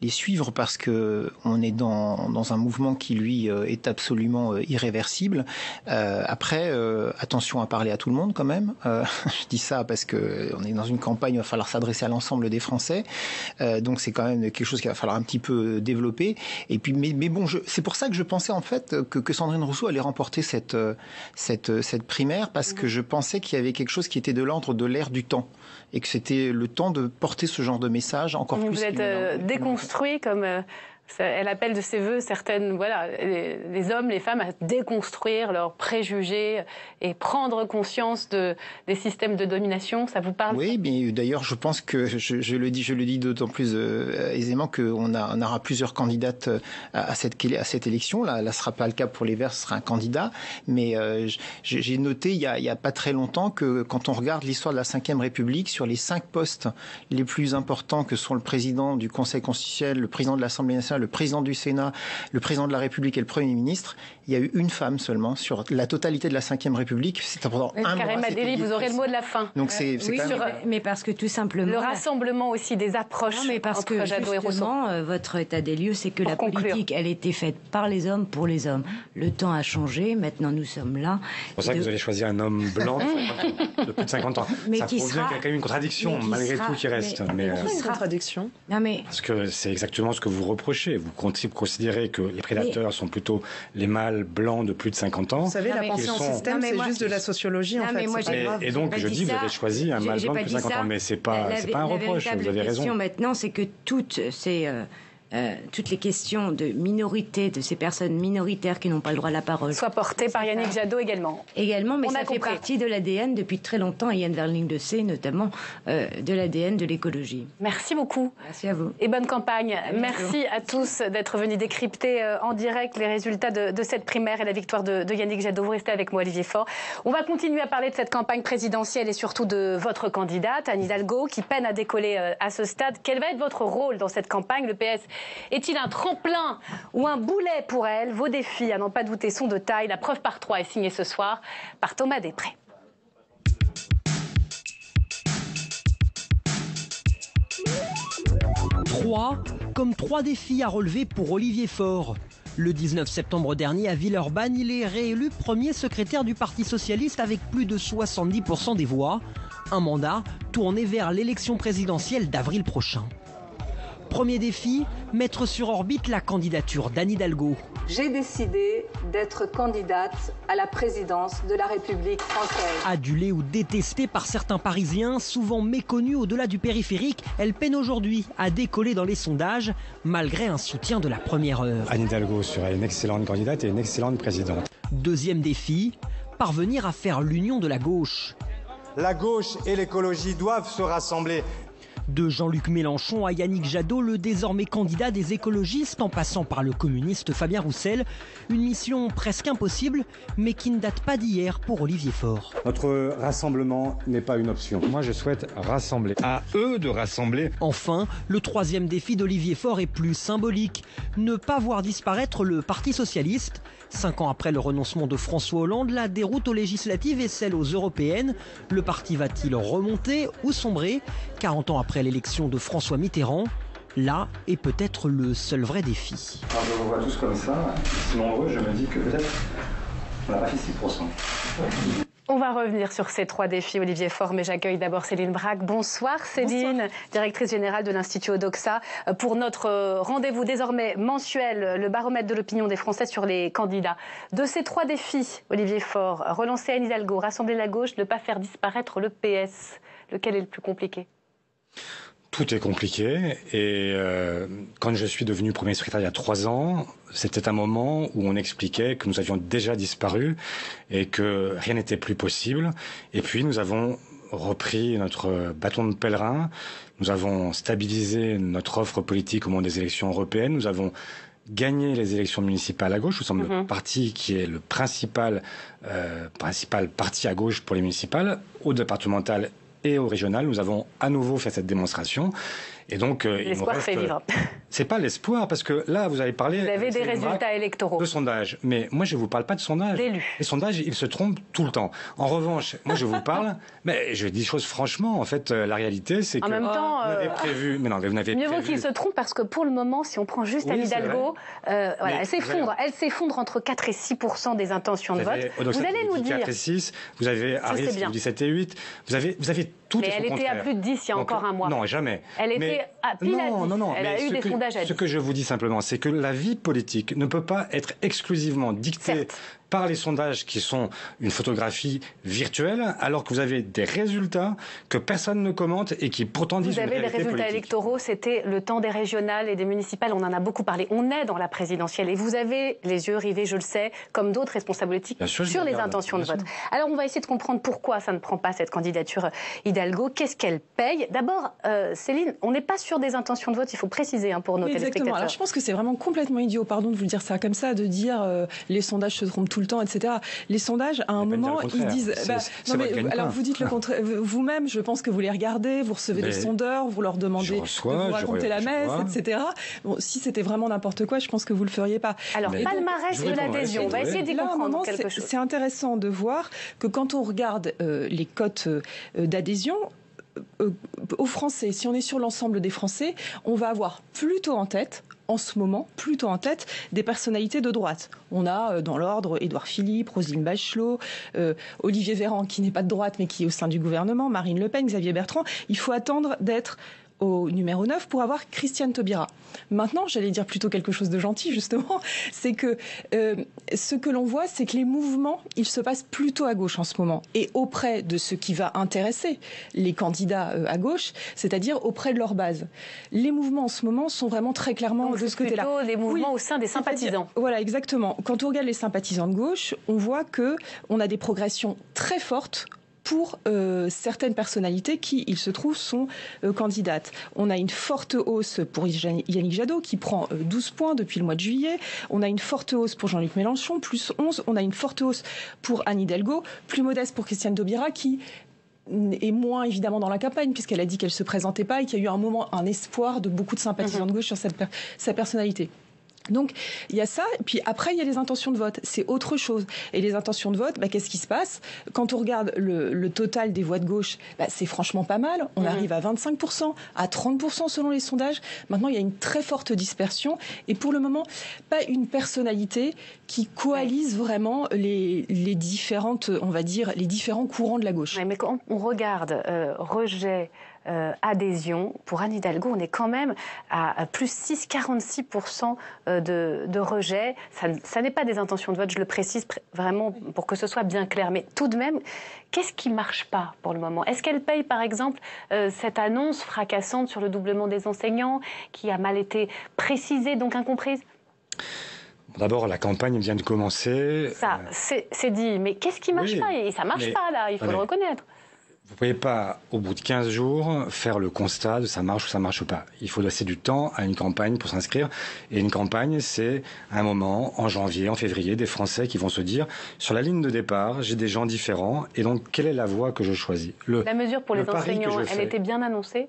suivre, parce que on est dans un mouvement qui, lui, est absolument irréversible. Après, attention à parler à tout le monde quand même. Je dis ça parce que on est dans une campagne, il va falloir s'adresser à l'ensemble des Français. Donc c'est quand même quelque chose qu'il va falloir un petit peu développer. Et puis, mais bon, c'est pour ça que je pensais en fait que Sandrine Rousseau allait remporter cette primaire, parce que je pensais qu'il y avait quelque chose qui était de l'ordre de l'ère du temps, et que c'était le temps de porter ce genre de message encore plus. Vous êtes déconstruit, comme elle appelle de ses voeux certaines, voilà, les hommes, les femmes, à déconstruire leurs préjugés et prendre conscience des systèmes de domination. Ça vous parle? Oui, mais d'ailleurs, je pense que je le dis d'autant plus aisément qu'on aura plusieurs candidates à cette élection. Là, ce sera pas le cas pour les Verts, ce sera un candidat. Mais j'ai noté il y a pas très longtemps que quand on regarde l'histoire de la Ve République, sur les 5 postes les plus importants que sont le président du Conseil constitutionnel, le président de l'Assemblée nationale, le président du Sénat, le président de la République et le Premier ministre, il y a eu une femme seulement sur la totalité de la Ve République. C'est pendant un mois. Karim Adeli, vous aurez le mot de la fin. Donc c'est oui, quand même... mais parce que tout simplement... Le rassemblement aussi des approches entre Jadot et Rousseau. Votre état des lieux, c'est que la politique, elle était faite par les hommes, pour les hommes. Le temps a changé, maintenant nous sommes là. C'est pour ça que vous allez choisir un homme blanc de plus de 50 ans. Mais ça prouve bien qu'il y a quand même une contradiction, malgré tout, qui reste. Mais une contradiction. Non, mais... Parce que c'est exactement ce que vous reprochez. Vous considérez que les prédateurs sont plutôt les mâles blancs de plus de 50 ans. Vous savez, la pensée en système, c'est juste de la sociologie, en fait. Et donc, je dis, vous avez choisi un mâle blanc de plus de 50 ans. Mais c'est pas un reproche, vous avez raison. La question maintenant, c'est que toutes les questions de minorité, de ces personnes minoritaires qui n'ont pas le droit à la parole, soient portées par Yannick Jadot également. Également, mais ça fait partie de l'ADN depuis très longtemps, et Yann Verling le sait, notamment de l'ADN de l'écologie. Merci beaucoup. Merci à vous. Et bonne campagne. Merci à tous d'être venus décrypter en direct les résultats de cette primaire et la victoire de Yannick Jadot. Vous restez avec moi, Olivier Faure. On va continuer à parler de cette campagne présidentielle et surtout de votre candidate, Anne Hidalgo, qui peine à décoller à ce stade. Quel va être votre rôle dans cette campagne? Le PS est-il un tremplin ou un boulet pour elle? Vos défis, à n'en pas douter, sont de taille. La preuve par 3 est signée ce soir par Thomas Després. Comme 3 défis à relever pour Olivier Faure. Le 19 septembre dernier, à Villeurbanne, il est réélu premier secrétaire du Parti socialiste avec plus de 70% des voix. Un mandat tourné vers l'élection présidentielle d'avril prochain. Premier défi, mettre sur orbite la candidature d'Anne Hidalgo. J'ai décidé d'être candidate à la présidence de la République française. Adulée ou détestée par certains Parisiens, souvent méconnue au-delà du périphérique, elle peine aujourd'hui à décoller dans les sondages, malgré un soutien de la première heure. Anne Hidalgo serait une excellente candidate et une excellente présidente. Deuxième défi, parvenir à faire l'union de la gauche. La gauche et l'écologie doivent se rassembler. De Jean-Luc Mélenchon à Yannick Jadot, le désormais candidat des écologistes, en passant par le communiste Fabien Roussel. Une mission presque impossible, mais qui ne date pas d'hier pour Olivier Faure. Notre rassemblement n'est pas une option. Moi, je souhaite rassembler. À eux de rassembler. Enfin, le troisième défi d'Olivier Faure est plus symbolique. Ne pas voir disparaître le Parti socialiste. 5 ans après le renoncement de François Hollande, la déroute aux législatives et celle aux européennes. Le parti va-t-il remonter ou sombrer ? 40 ans après l'élection de François Mitterrand, là est peut-être le seul vrai défi. Alors je vous vois tous comme ça, si nombreux, je me dis que peut-être on n'a pas fait 6%. On va revenir sur ces 3 défis, Olivier Faure, mais j'accueille d'abord Céline Bracq. Bonsoir Céline, bonsoir. Directrice générale de l'Institut Odoxa. Pour notre rendez-vous désormais mensuel, le baromètre de l'opinion des Français sur les candidats. De ces 3 défis, Olivier Faure, relancer Anne Hidalgo, rassembler la gauche, ne pas faire disparaître le PS, lequel est le plus compliqué ? Tout est compliqué et quand je suis devenu Premier secrétaire il y a 3 ans, c'était un moment où on expliquait que nous avions déjà disparu et que rien n'était plus possible. Et puis nous avons repris notre bâton de pèlerin, nous avons stabilisé notre offre politique au moment des élections européennes, nous avons gagné les élections municipales à gauche. Nous sommes le parti qui est le principal parti à gauche pour les municipales, au départemental et au régional. Nous avons à nouveau fait cette démonstration. Et donc, l'espoir fait vivre. C'est pas l'espoir, parce que là, vous avez parlé... Vous avez des résultats électoraux. De sondages. Mais moi, je ne vous parle pas de sondages. Les sondages, ils se trompent tout le temps. En revanche, moi, je vous parle, mais je dis des choses franchement. En fait, la réalité, c'est que... En même temps... vous avez prévu... Mais non, vous n'avez mieux vaut qu'ils se trompent, parce que pour le moment, si on prend juste Anne Hidalgo, voilà, elle s'effondre entre 4 et 6% des intentions de vote. Vous allez nous dire... 4 et 6, vous avez Harris qui vous dit 7 et 8, vous avez tout et son contraire. Mais elle était à plus de 10 il y a encore un mois. Non, jamais. Elle était à pile à 10. Non, elle a eu des sondages à 10. Ce que je vous dis simplement, c'est que la vie politique ne peut pas être exclusivement dictée par les sondages qui sont une photographie virtuelle, alors que vous avez des résultats que personne ne commente et qui pourtant disent une réalité politique. Vous avez des résultats électoraux, c'était le temps des régionales et des municipales, on en a beaucoup parlé. On est dans la présidentielle et vous avez les yeux rivés, je le sais, comme d'autres responsables politiques, sur les intentions de vote. Alors on va essayer de comprendre pourquoi ça ne prend pas cette candidature Hidalgo, qu'est-ce qu'elle paye. D'abord, Céline, on n'est pas sur des intentions de vote, il faut préciser pour nos téléspectateurs. Alors je pense que c'est vraiment complètement idiot, pardon de vous dire ça comme ça, de dire les sondages se trompent tout le temps, etc. Les sondages, à un moment, ils disent... alors vous dites le contraire. Vous-même, je pense que vous les regardez, vous recevez des sondeurs, vous leur demandez de vous raconter la messe, etc. Bon, si c'était vraiment n'importe quoi, je pense que vous le feriez pas. Alors, palmarès de l'adhésion, on va essayer d'y comprendre quelque chose. C'est intéressant de voir que quand on regarde les cotes d'adhésion, aux Français, si on est sur l'ensemble des Français, on va avoir plutôt en tête, en ce moment, des personnalités de droite. On a dans l'ordre Édouard Philippe, Roselyne Bachelot, Olivier Véran, qui n'est pas de droite mais qui est au sein du gouvernement, Marine Le Pen, Xavier Bertrand. Il faut attendre d'être au numéro 9 pour avoir Christiane Taubira. Maintenant, j'allais dire plutôt quelque chose de gentil, justement, c'est que ce que l'on voit, c'est que les mouvements, ils se passent plutôt à gauche en ce moment. Et auprès de ce qui va intéresser les candidats à gauche, c'est-à-dire auprès de leur base. Les mouvements en ce moment sont vraiment très clairement de ce côté-là. Plutôt les mouvements au sein des sympathisants. Voilà, exactement. Quand on regarde les sympathisants de gauche, on voit qu'on a des progressions très fortes pour certaines personnalités qui, il se trouve, sont candidates. On a une forte hausse pour Yannick Jadot, qui prend 12 points depuis le mois de juillet. On a une forte hausse pour Jean-Luc Mélenchon, plus 11. On a une forte hausse pour Anne Hidalgo, plus modeste pour Christiane Taubira, qui est moins évidemment dans la campagne, puisqu'elle a dit qu'elle ne se présentait pas et qu'il y a eu un espoir de beaucoup de sympathisants de gauche sur sa personnalité. Donc, il y a ça, puis après, il y a les intentions de vote. C'est autre chose. Et les intentions de vote, qu'est-ce qui se passe ? Quand on regarde le total des voix de gauche, c'est franchement pas mal. On arrive à 25%, à 30% selon les sondages. Maintenant, il y a une très forte dispersion. Et pour le moment, pas une personnalité qui coalise vraiment les différentes, on va dire, les différents courants de la gauche. Ouais, mais quand on regarde rejet, adhésion. Pour Anne Hidalgo, on est quand même à plus 6,46% de rejet. Ça n'est pas des intentions de vote, je le précise vraiment pour que ce soit bien clair. Mais tout de même, qu'est-ce qui ne marche pas pour le moment? Est-ce qu'elle paye, par exemple, cette annonce fracassante sur le doublement des enseignants, qui a mal été précisée, donc incomprise? D'abord, la campagne vient de commencer. Ça, c'est dit. Mais qu'est-ce qui ne marche pas? Et ça ne marche pas, là, il faut le reconnaître. Vous ne pouvez pas, au bout de 15 jours, faire le constat de ça marche ou ça ne marche pas. Il faut laisser du temps à une campagne pour s'inscrire. Et une campagne, c'est un moment, en janvier, en février, des Français qui vont se dire, sur la ligne de départ, j'ai des gens différents, et donc quelle est la voie que je choisis? La mesure pour les enseignants, elle était bien annoncée?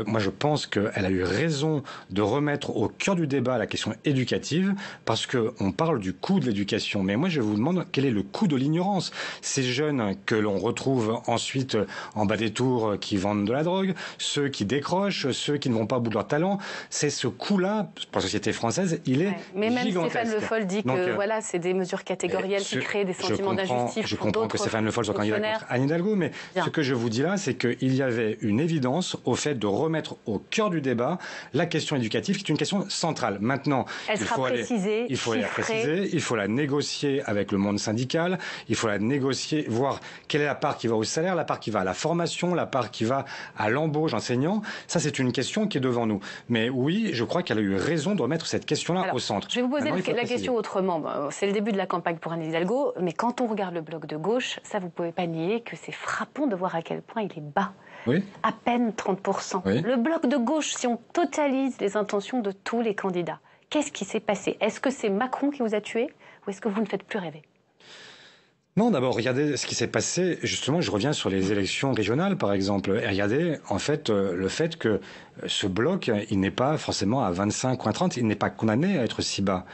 Moi, je pense qu'elle a eu raison de remettre au cœur du débat la question éducative, parce qu'on parle du coût de l'éducation. Mais moi, je vous demande quel est le coût de l'ignorance. Ces jeunes que l'on retrouve ensuite en bas des tours qui vendent de la drogue, ceux qui décrochent, ceux qui ne vont pas au bout de leur talent, c'est ce coût-là, pour la société française, il est Mais même gigantesque. Stéphane Le Foll dit que voilà, c'est des mesures catégorielles qui créent des sentiments d'injustice. Je comprends que Stéphane Le Foll soit candidat contre Anne Hidalgo, mais ce que je vous dis là, c'est qu'il y avait une évidence au fait de remettre au cœur du débat la question éducative, qui est une question centrale. Maintenant, il faut la préciser, il faut la négocier avec le monde syndical, il faut la négocier, voir quelle est la part qui va au salaire, la part qui va à la formation, la part qui va à l'embauche enseignant. Ça, c'est une question qui est devant nous. Mais oui, je crois qu'elle a eu raison de remettre cette question-là au centre. Je vais vous poser la question autrement. C'est le début de la campagne pour Anne Hidalgo, mais quand on regarde le bloc de gauche, ça, vous ne pouvez pas nier que c'est frappant de voir à quel point il est bas. Oui. À peine 30%. Oui. Le bloc de gauche, si on totalise les intentions de tous les candidats, qu'est-ce qui s'est passé? Est-ce que c'est Macron qui vous a tué ou est-ce que vous ne faites plus rêver? Non, d'abord, regardez ce qui s'est passé. Justement, je reviens sur les élections régionales, par exemple. Et regardez, en fait, le fait que ce bloc, il n'est pas forcément à 25 ou à 30, il n'est pas condamné à être si bas.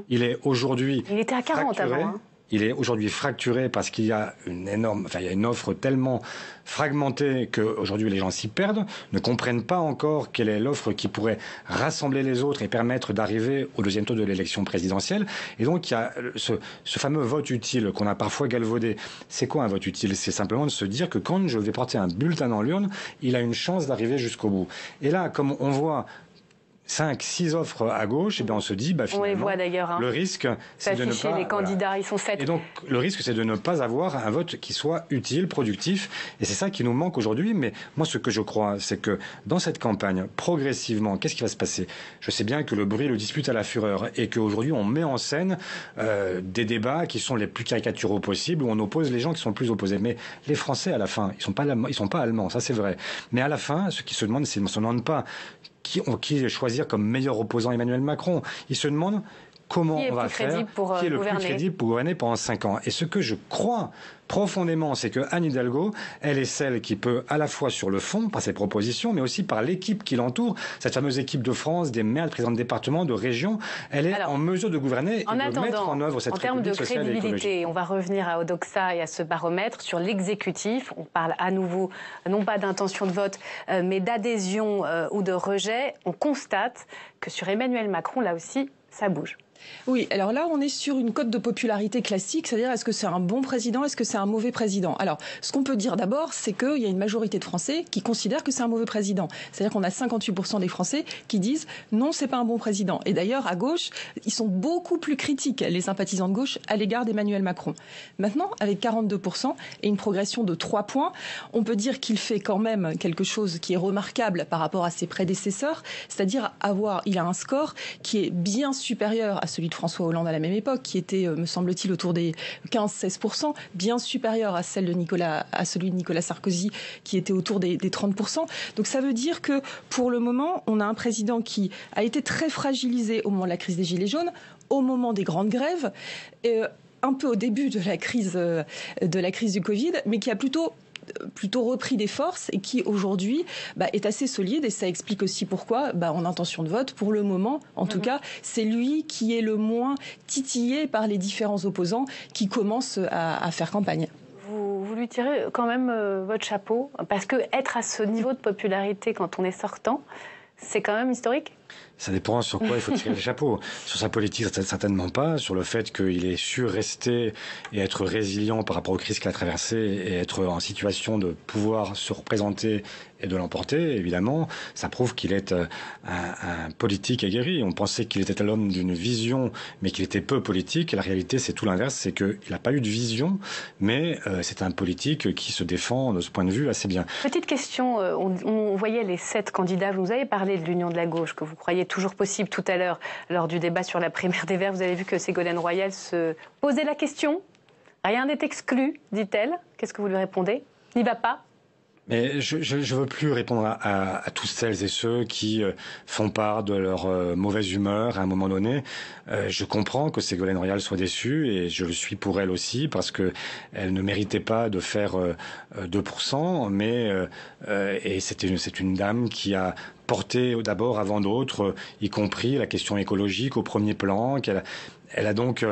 Il est aujourd'hui... Il était à 40 fracturé. avant, hein. Il est aujourd'hui fracturé parce qu'il y a il y a une offre tellement fragmentée qu'aujourd'hui les gens s'y perdent, ne comprennent pas encore quelle est l'offre qui pourrait rassembler les autres et permettre d'arriver au deuxième tour de l'élection présidentielle. Et donc il y a ce fameux vote utile qu'on a parfois galvaudé. C'est quoi un vote utile? C'est simplement de se dire que quand je vais porter un bulletin dans l'urne, il a une chance d'arriver jusqu'au bout. Et là, comme on voit 5, 6 offres à gauche, et bien on se dit, finalement, on les voit d'ailleurs, hein. Le risque, c'est de ne pas... les candidats, ils sont 7. Et donc, le risque, c'est de ne pas avoir un vote qui soit utile, productif, et c'est ça qui nous manque aujourd'hui. Mais moi, ce que je crois, c'est que dans cette campagne, progressivement, qu'est-ce qui va se passer? Je sais bien que le bruit le dispute à la fureur, et qu'aujourd'hui, on met en scène des débats qui sont les plus caricaturaux possibles, où on oppose les gens qui sont le plus opposés. Mais les Français, à la fin, ils sont pas allemands, ça c'est vrai. Mais à la fin, ce qui se demandent, c'est, ils ne se demandent pas qui choisir comme meilleur opposant Emmanuel Macron. Ils se demandent comment on va faire, qui est le plus crédible pour gouverner pendant 5 ans. Et ce que je crois profondément, c'est que Anne Hidalgo, elle est celle qui peut, à la fois sur le fond, par ses propositions, mais aussi par l'équipe qui l'entoure, cette fameuse équipe de France, des maires, de présidents de département, de région, elle est en mesure de gouverner et de mettre en œuvre cette République sociale et écologique. En termes de crédibilité, on va revenir à Odoxa et à ce baromètre sur l'exécutif. On parle à nouveau, non pas d'intention de vote, mais d'adhésion ou de rejet. On constate que sur Emmanuel Macron, là aussi, ça bouge. Oui, alors là, on est sur une cote de popularité classique, c'est-à-dire est-ce que c'est un bon président, est-ce que c'est un mauvais président? Alors, ce qu'on peut dire d'abord, c'est qu'il y a une majorité de Français qui considèrent que c'est un mauvais président. C'est-à-dire qu'on a 58% des Français qui disent non, c'est pas un bon président. Et d'ailleurs, à gauche, ils sont beaucoup plus critiques, les sympathisants de gauche, à l'égard d'Emmanuel Macron. Maintenant, avec 42% et une progression de 3 points, on peut dire qu'il fait quand même quelque chose qui est remarquable par rapport à ses prédécesseurs, c'est-à-dire il a un score qui est bien supérieur à celui de François Hollande à la même époque, qui était, me semble-t-il, autour des 15-16%, bien supérieur à celui de Nicolas Sarkozy, qui était autour des 30%. Donc ça veut dire que, pour le moment, on a un président qui a été très fragilisé au moment de la crise des Gilets jaunes, au moment des grandes grèves, un peu au début de la crise du Covid, mais qui a plutôt repris des forces et qui aujourd'hui est assez solide, et ça explique aussi pourquoi en intention de vote, pour le moment en tout cas, c'est lui qui est le moins titillé par les différents opposants qui commencent à faire campagne. Vous lui tirez quand même votre chapeau, parce que être à ce niveau de popularité quand on est sortant, c'est quand même historique. Ça dépend sur quoi il faut tirer le chapeau. Sur sa politique, certainement pas. Sur le fait qu'il ait su rester et être résilient par rapport aux crises qu'il a traversées et être en situation de pouvoir se représenter et de l'emporter, évidemment, ça prouve qu'il est un politique aguerri. On pensait qu'il était l'homme d'une vision, mais qu'il était peu politique. Et la réalité, c'est tout l'inverse, c'est qu'il n'a pas eu de vision, mais c'est un politique qui se défend de ce point de vue assez bien. Petite question, on voyait les 7 candidats, vous nous avez parlé de l'union de la gauche, que vous croyez toujours possible tout à l'heure, lors du débat sur la primaire des Verts. Vous avez vu que Ségolène Royal se posait la question. Rien n'est exclu, dit-elle. Qu'est-ce que vous lui répondez? N'y va pas? Mais je veux plus répondre à tous celles et ceux qui font part de leur mauvaise humeur à un moment donné. Je comprends que Ségolène Royal soit déçue et je le suis pour elle aussi parce que elle ne méritait pas de faire 2%, mais et c'est une dame qui a porté d'abord avant d'autres, y compris la question écologique au premier plan, Elle a donc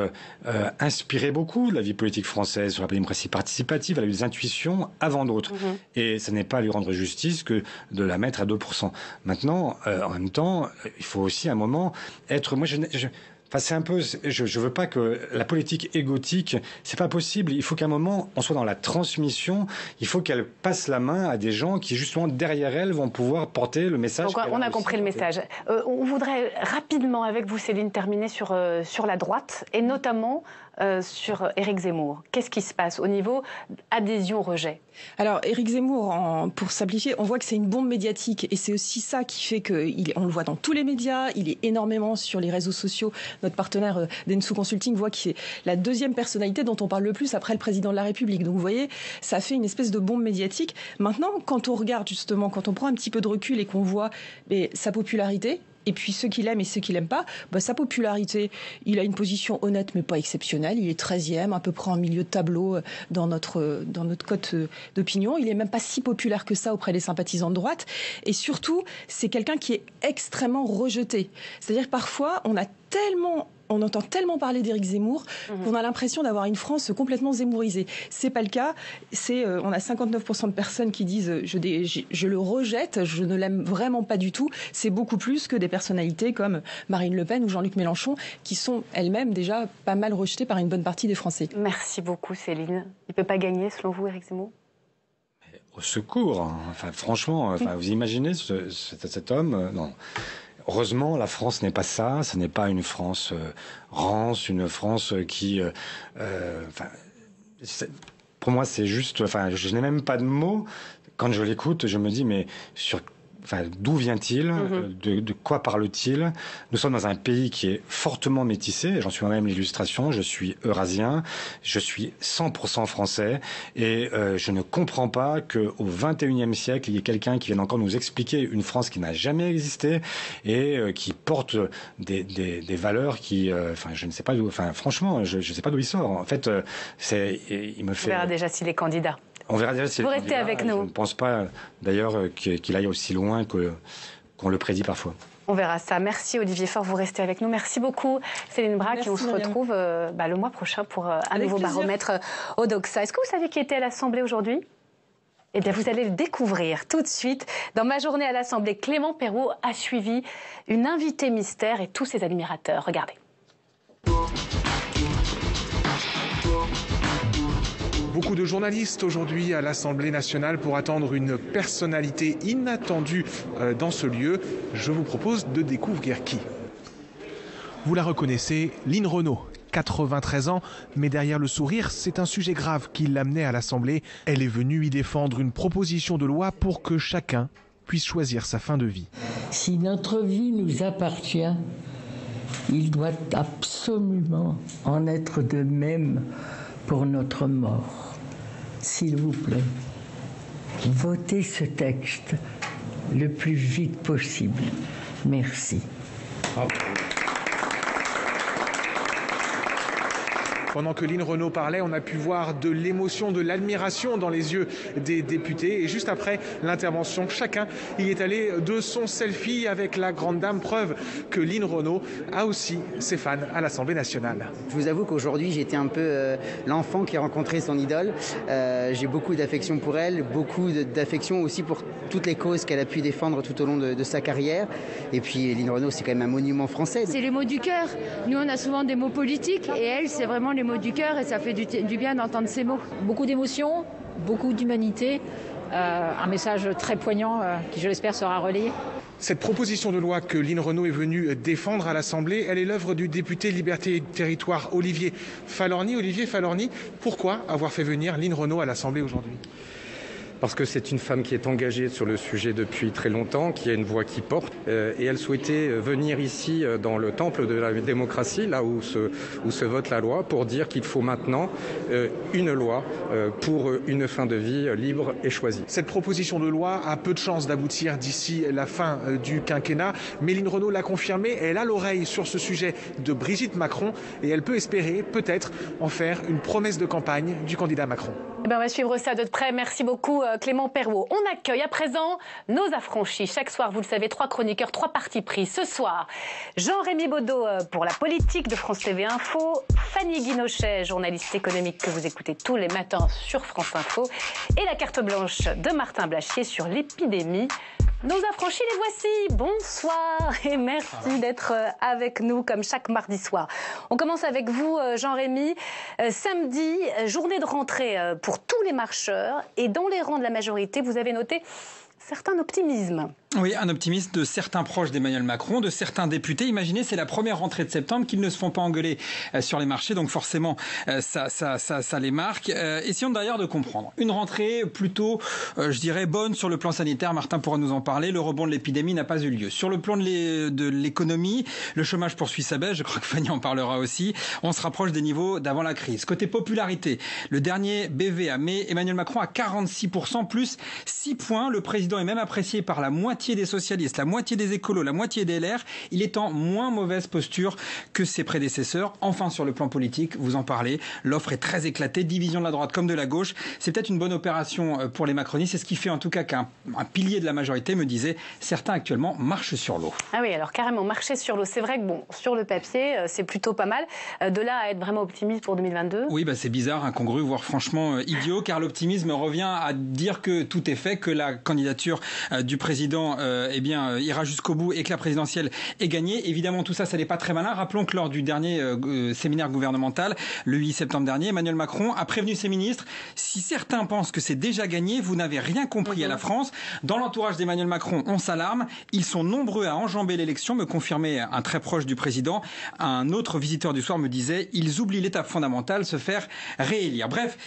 inspiré beaucoup de la vie politique française sur la démocratie participative. Elle a eu des intuitions avant d'autres. Et ce n'est pas à lui rendre justice que de la mettre à 2%. Maintenant, en même temps, il faut aussi à un moment être... Enfin, c'est un peu, je veux pas que la politique égotique, c'est pas possible. Il faut qu'à un moment, on soit dans la transmission. Il faut qu'elle passe la main à des gens qui, justement, derrière elle, vont pouvoir porter le message. Donc, on a compris le message. On voudrait rapidement, avec vous, Céline, terminer sur la droite, et notamment sur Éric Zemmour. Qu'est-ce qui se passe au niveau adhésion-rejet? Alors, Éric Zemmour, pour simplifier, on voit que c'est une bombe médiatique et c'est aussi ça qui fait qu'on le voit dans tous les médias, il est énormément sur les réseaux sociaux. Notre partenaire Dentsu Consulting voit que c'est la deuxième personnalité dont on parle le plus après le président de la République. Donc vous voyez, ça fait une espèce de bombe médiatique. Maintenant, quand on regarde justement, quand on prend un petit peu de recul et qu'on voit sa popularité, et puis ceux qui l'aiment et ceux qui l'aiment pas, sa popularité, il a une position honnête mais pas exceptionnelle. Il est 13e, à peu près en milieu de tableau dans notre cote d'opinion. Il est même pas si populaire que ça auprès des sympathisants de droite. Et surtout, c'est quelqu'un qui est extrêmement rejeté. C'est-à-dire parfois, on entend tellement parler d'Éric Zemmour qu'on a l'impression d'avoir une France complètement zemmourisée. C'est pas le cas. On a 59% de personnes qui disent je le rejette, je ne l'aime vraiment pas du tout. C'est beaucoup plus que des personnalités comme Marine Le Pen ou Jean-Luc Mélenchon qui sont elles-mêmes déjà pas mal rejetées par une bonne partie des Français. Merci beaucoup Céline. Il peut pas gagner selon vous, Éric Zemmour? Au secours. Enfin, franchement, vous imaginez cet homme? Non. Heureusement, la France n'est pas ça. Ce n'est pas une France rance, une France qui... pour moi, c'est juste... je n'ai même pas de mots. Quand je l'écoute, je me dis, mais d'où vient-il? De quoi parle-t-il? Nous sommes dans un pays qui est fortement métissé. J'en suis moi-même l'illustration. Je suis eurasien. Je suis 100% français. Et je ne comprends pas qu'au XXIe siècle, il y ait quelqu'un qui vienne encore nous expliquer une France qui n'a jamais existé et qui porte des valeurs qui... je ne sais pas d'où... franchement, je ne sais pas d'où il sort. En fait, il me fait... On verra déjà s'il est candidat. On verra déjà si vous restez avec nous. Je ne pense pas, d'ailleurs, qu'il aille aussi loin qu'on le prédit parfois. On verra ça. Merci Olivier Faure, vous restez avec nous. Merci beaucoup Céline Braque. Et on se retrouve le mois prochain pour un nouveau baromètre au Doxa. Est-ce que vous savez qui était à l'Assemblée aujourd'hui? Eh bien, vous allez le découvrir tout de suite. Dans ma journée à l'Assemblée, Clément Perrault a suivi une invitée mystère et tous ses admirateurs. Regardez. Beaucoup de journalistes aujourd'hui à l'Assemblée nationale pour attendre une personnalité inattendue dans ce lieu. Je vous propose de découvrir qui. Vous la reconnaissez, Line Renaud, 93 ans, mais derrière le sourire, c'est un sujet grave qui l'amenait à l'Assemblée. Elle est venue y défendre une proposition de loi pour que chacun puisse choisir sa fin de vie. Si notre vie nous appartient, il doit absolument en être de même pour notre mort. S'il vous plaît, votez ce texte le plus vite possible. Merci. Pendant que Lynn Renault parlait, on a pu voir de l'émotion, de l'admiration dans les yeux des députés. Et juste après l'intervention, chacun y est allé de son selfie avec la grande dame, preuve que Lynn Renault a aussi ses fans à l'Assemblée nationale. Je vous avoue qu'aujourd'hui, j'étais un peu l'enfant qui a rencontré son idole. J'ai beaucoup d'affection pour elle, beaucoup d'affection aussi pour toutes les causes qu'elle a pu défendre tout au long de sa carrière. Et puis Lynn Renault, c'est quand même un monument français. C'est les mots du cœur. Nous, on a souvent des mots politiques et elle, c'est vraiment les mots du cœur et ça fait du bien d'entendre ces mots. Beaucoup d'émotions, beaucoup d'humanité, un message très poignant qui, je l'espère, sera relayé. Cette proposition de loi que Lynn Renault est venue défendre à l'Assemblée, elle est l'œuvre du député Liberté et Territoire Olivier Falorni. Olivier Falorni, pourquoi avoir fait venir Lynn Renault à l'Assemblée aujourd'hui ? Parce que c'est une femme qui est engagée sur le sujet depuis très longtemps, qui a une voix qui porte, et elle souhaitait venir ici dans le temple de la démocratie, là où se vote la loi, pour dire qu'il faut maintenant une loi pour une fin de vie libre et choisie. Cette proposition de loi a peu de chances d'aboutir d'ici la fin du quinquennat, mais Lynn Renault l'a confirmé, elle a l'oreille sur ce sujet de Brigitte Macron, et elle peut espérer, peut-être, en faire une promesse de campagne du candidat Macron. On va suivre ça de près. Merci beaucoup Clément Perrault. On accueille à présent nos affranchis. Chaque soir, vous le savez, 3 chroniqueurs, 3 partis pris. Ce soir, Jean-Rémy Baudot pour la politique de France TV Info, Fanny Guinochet, journaliste économique que vous écoutez tous les matins sur France Info, et la carte blanche de Martin Blachier sur l'épidémie. Nos affranchis, les voici. Bonsoir et merci d'être avec nous comme chaque mardi soir. On commence avec vous, Jean-Rémy. Samedi, journée de rentrée pour tous les marcheurs et dans les rangs de la majorité, vous avez noté certain optimisme. Oui, un optimisme de certains proches d'Emmanuel Macron, de certains députés. Imaginez, c'est la première rentrée de septembre qu'ils ne se font pas engueuler sur les marchés, donc forcément ça les marque. Essayons d'ailleurs de comprendre. Une rentrée plutôt, je dirais, bonne sur le plan sanitaire. Martin pourra nous en parler. Le rebond de l'épidémie n'a pas eu lieu. Sur le plan de l'économie, le chômage poursuit sa baisse. Je crois que Fanny en parlera aussi. On se rapproche des niveaux d'avant la crise. Côté popularité, le dernier BV à mai, Emmanuel Macron à 46%, plus 6 points. Le président est même apprécié par la moitié des socialistes, la moitié des écolos, la moitié des LR. Il est en moins mauvaise posture que ses prédécesseurs. Enfin, sur le plan politique, vous en parlez, l'offre est très éclatée, division de la droite comme de la gauche. C'est peut-être une bonne opération pour les macronistes. C'est ce qui fait en tout cas qu'un pilier de la majorité me disait, certains actuellement marchent sur l'eau. Ah oui, alors carrément marcher sur l'eau. C'est vrai que bon, sur le papier, c'est plutôt pas mal. De là à être vraiment optimiste pour 2022. Oui, c'est bizarre, incongru, voire franchement idiot, car l'optimisme revient à dire que tout est fait, que la candidature du président ira jusqu'au bout et que la présidentielle est gagnée. Évidemment, tout ça, ça n'est pas très malin. Rappelons que lors du dernier séminaire gouvernemental, le 8 septembre dernier, Emmanuel Macron a prévenu ses ministres, si certains pensent que c'est déjà gagné, vous n'avez rien compris à la France. Dans l'entourage d'Emmanuel Macron, on s'alarme. Ils sont nombreux à enjamber l'élection, me confirmait un très proche du président. Un autre visiteur du soir me disait, ils oublient l'étape fondamentale, se faire réélire. Bref,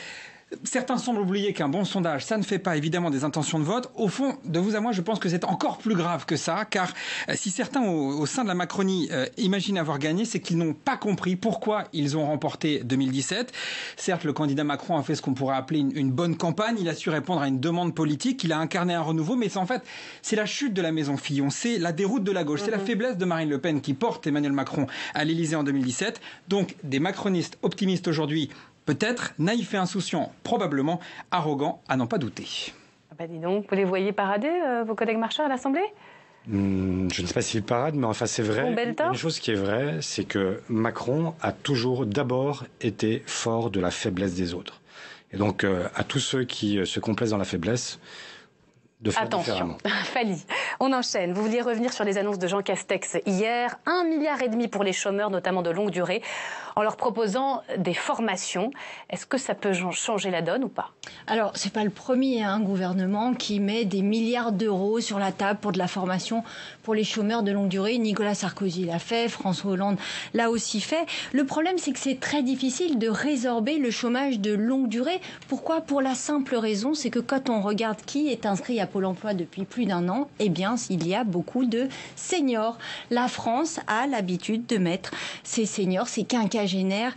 certains semblent oublier qu'un bon sondage, ça ne fait pas évidemment des intentions de vote. Au fond, de vous à moi, je pense que c'est encore plus grave que ça, car si certains au sein de la Macronie imaginent avoir gagné, c'est qu'ils n'ont pas compris pourquoi ils ont remporté 2017. Certes, le candidat Macron a fait ce qu'on pourrait appeler une bonne campagne, il a su répondre à une demande politique, il a incarné un renouveau, mais en fait, c'est la chute de la maison Fillon, c'est la déroute de la gauche, c'est la faiblesse de Marine Le Pen qui porte Emmanuel Macron à l'Élysée en 2017. Donc, des macronistes optimistes aujourd'hui, peut-être, naïfs et insouciants, probablement, arrogants à n'en pas douter. Dis donc, vous les voyez parader, vos collègues marcheurs à l'Assemblée ? Je ne sais pas s'il parade, mais enfin c'est vrai. Une chose qui est vraie, c'est que Macron a toujours d'abord été fort de la faiblesse des autres. Et donc, à tous ceux qui se complaisent dans la faiblesse, de faire attention, Fanny, on enchaîne. Vous vouliez revenir sur les annonces de Jean Castex hier. 1,5 milliard pour les chômeurs, notamment de longue durée, en leur proposant des formations. Est-ce que ça peut changer la donne ou pas ? Alors, c'est pas le premier gouvernement qui met des milliards d'euros sur la table pour de la formation pour les chômeurs de longue durée. Nicolas Sarkozy l'a fait, François Hollande l'a aussi fait. Le problème, c'est que c'est très difficile de résorber le chômage de longue durée. Pourquoi ? Pour la simple raison, c'est que quand on regarde qui est inscrit à Pôle emploi depuis plus d'1 an, eh bien, il y a beaucoup de seniors. La France a l'habitude de mettre ces seniors, ces quinquagénaires, quinquagénaires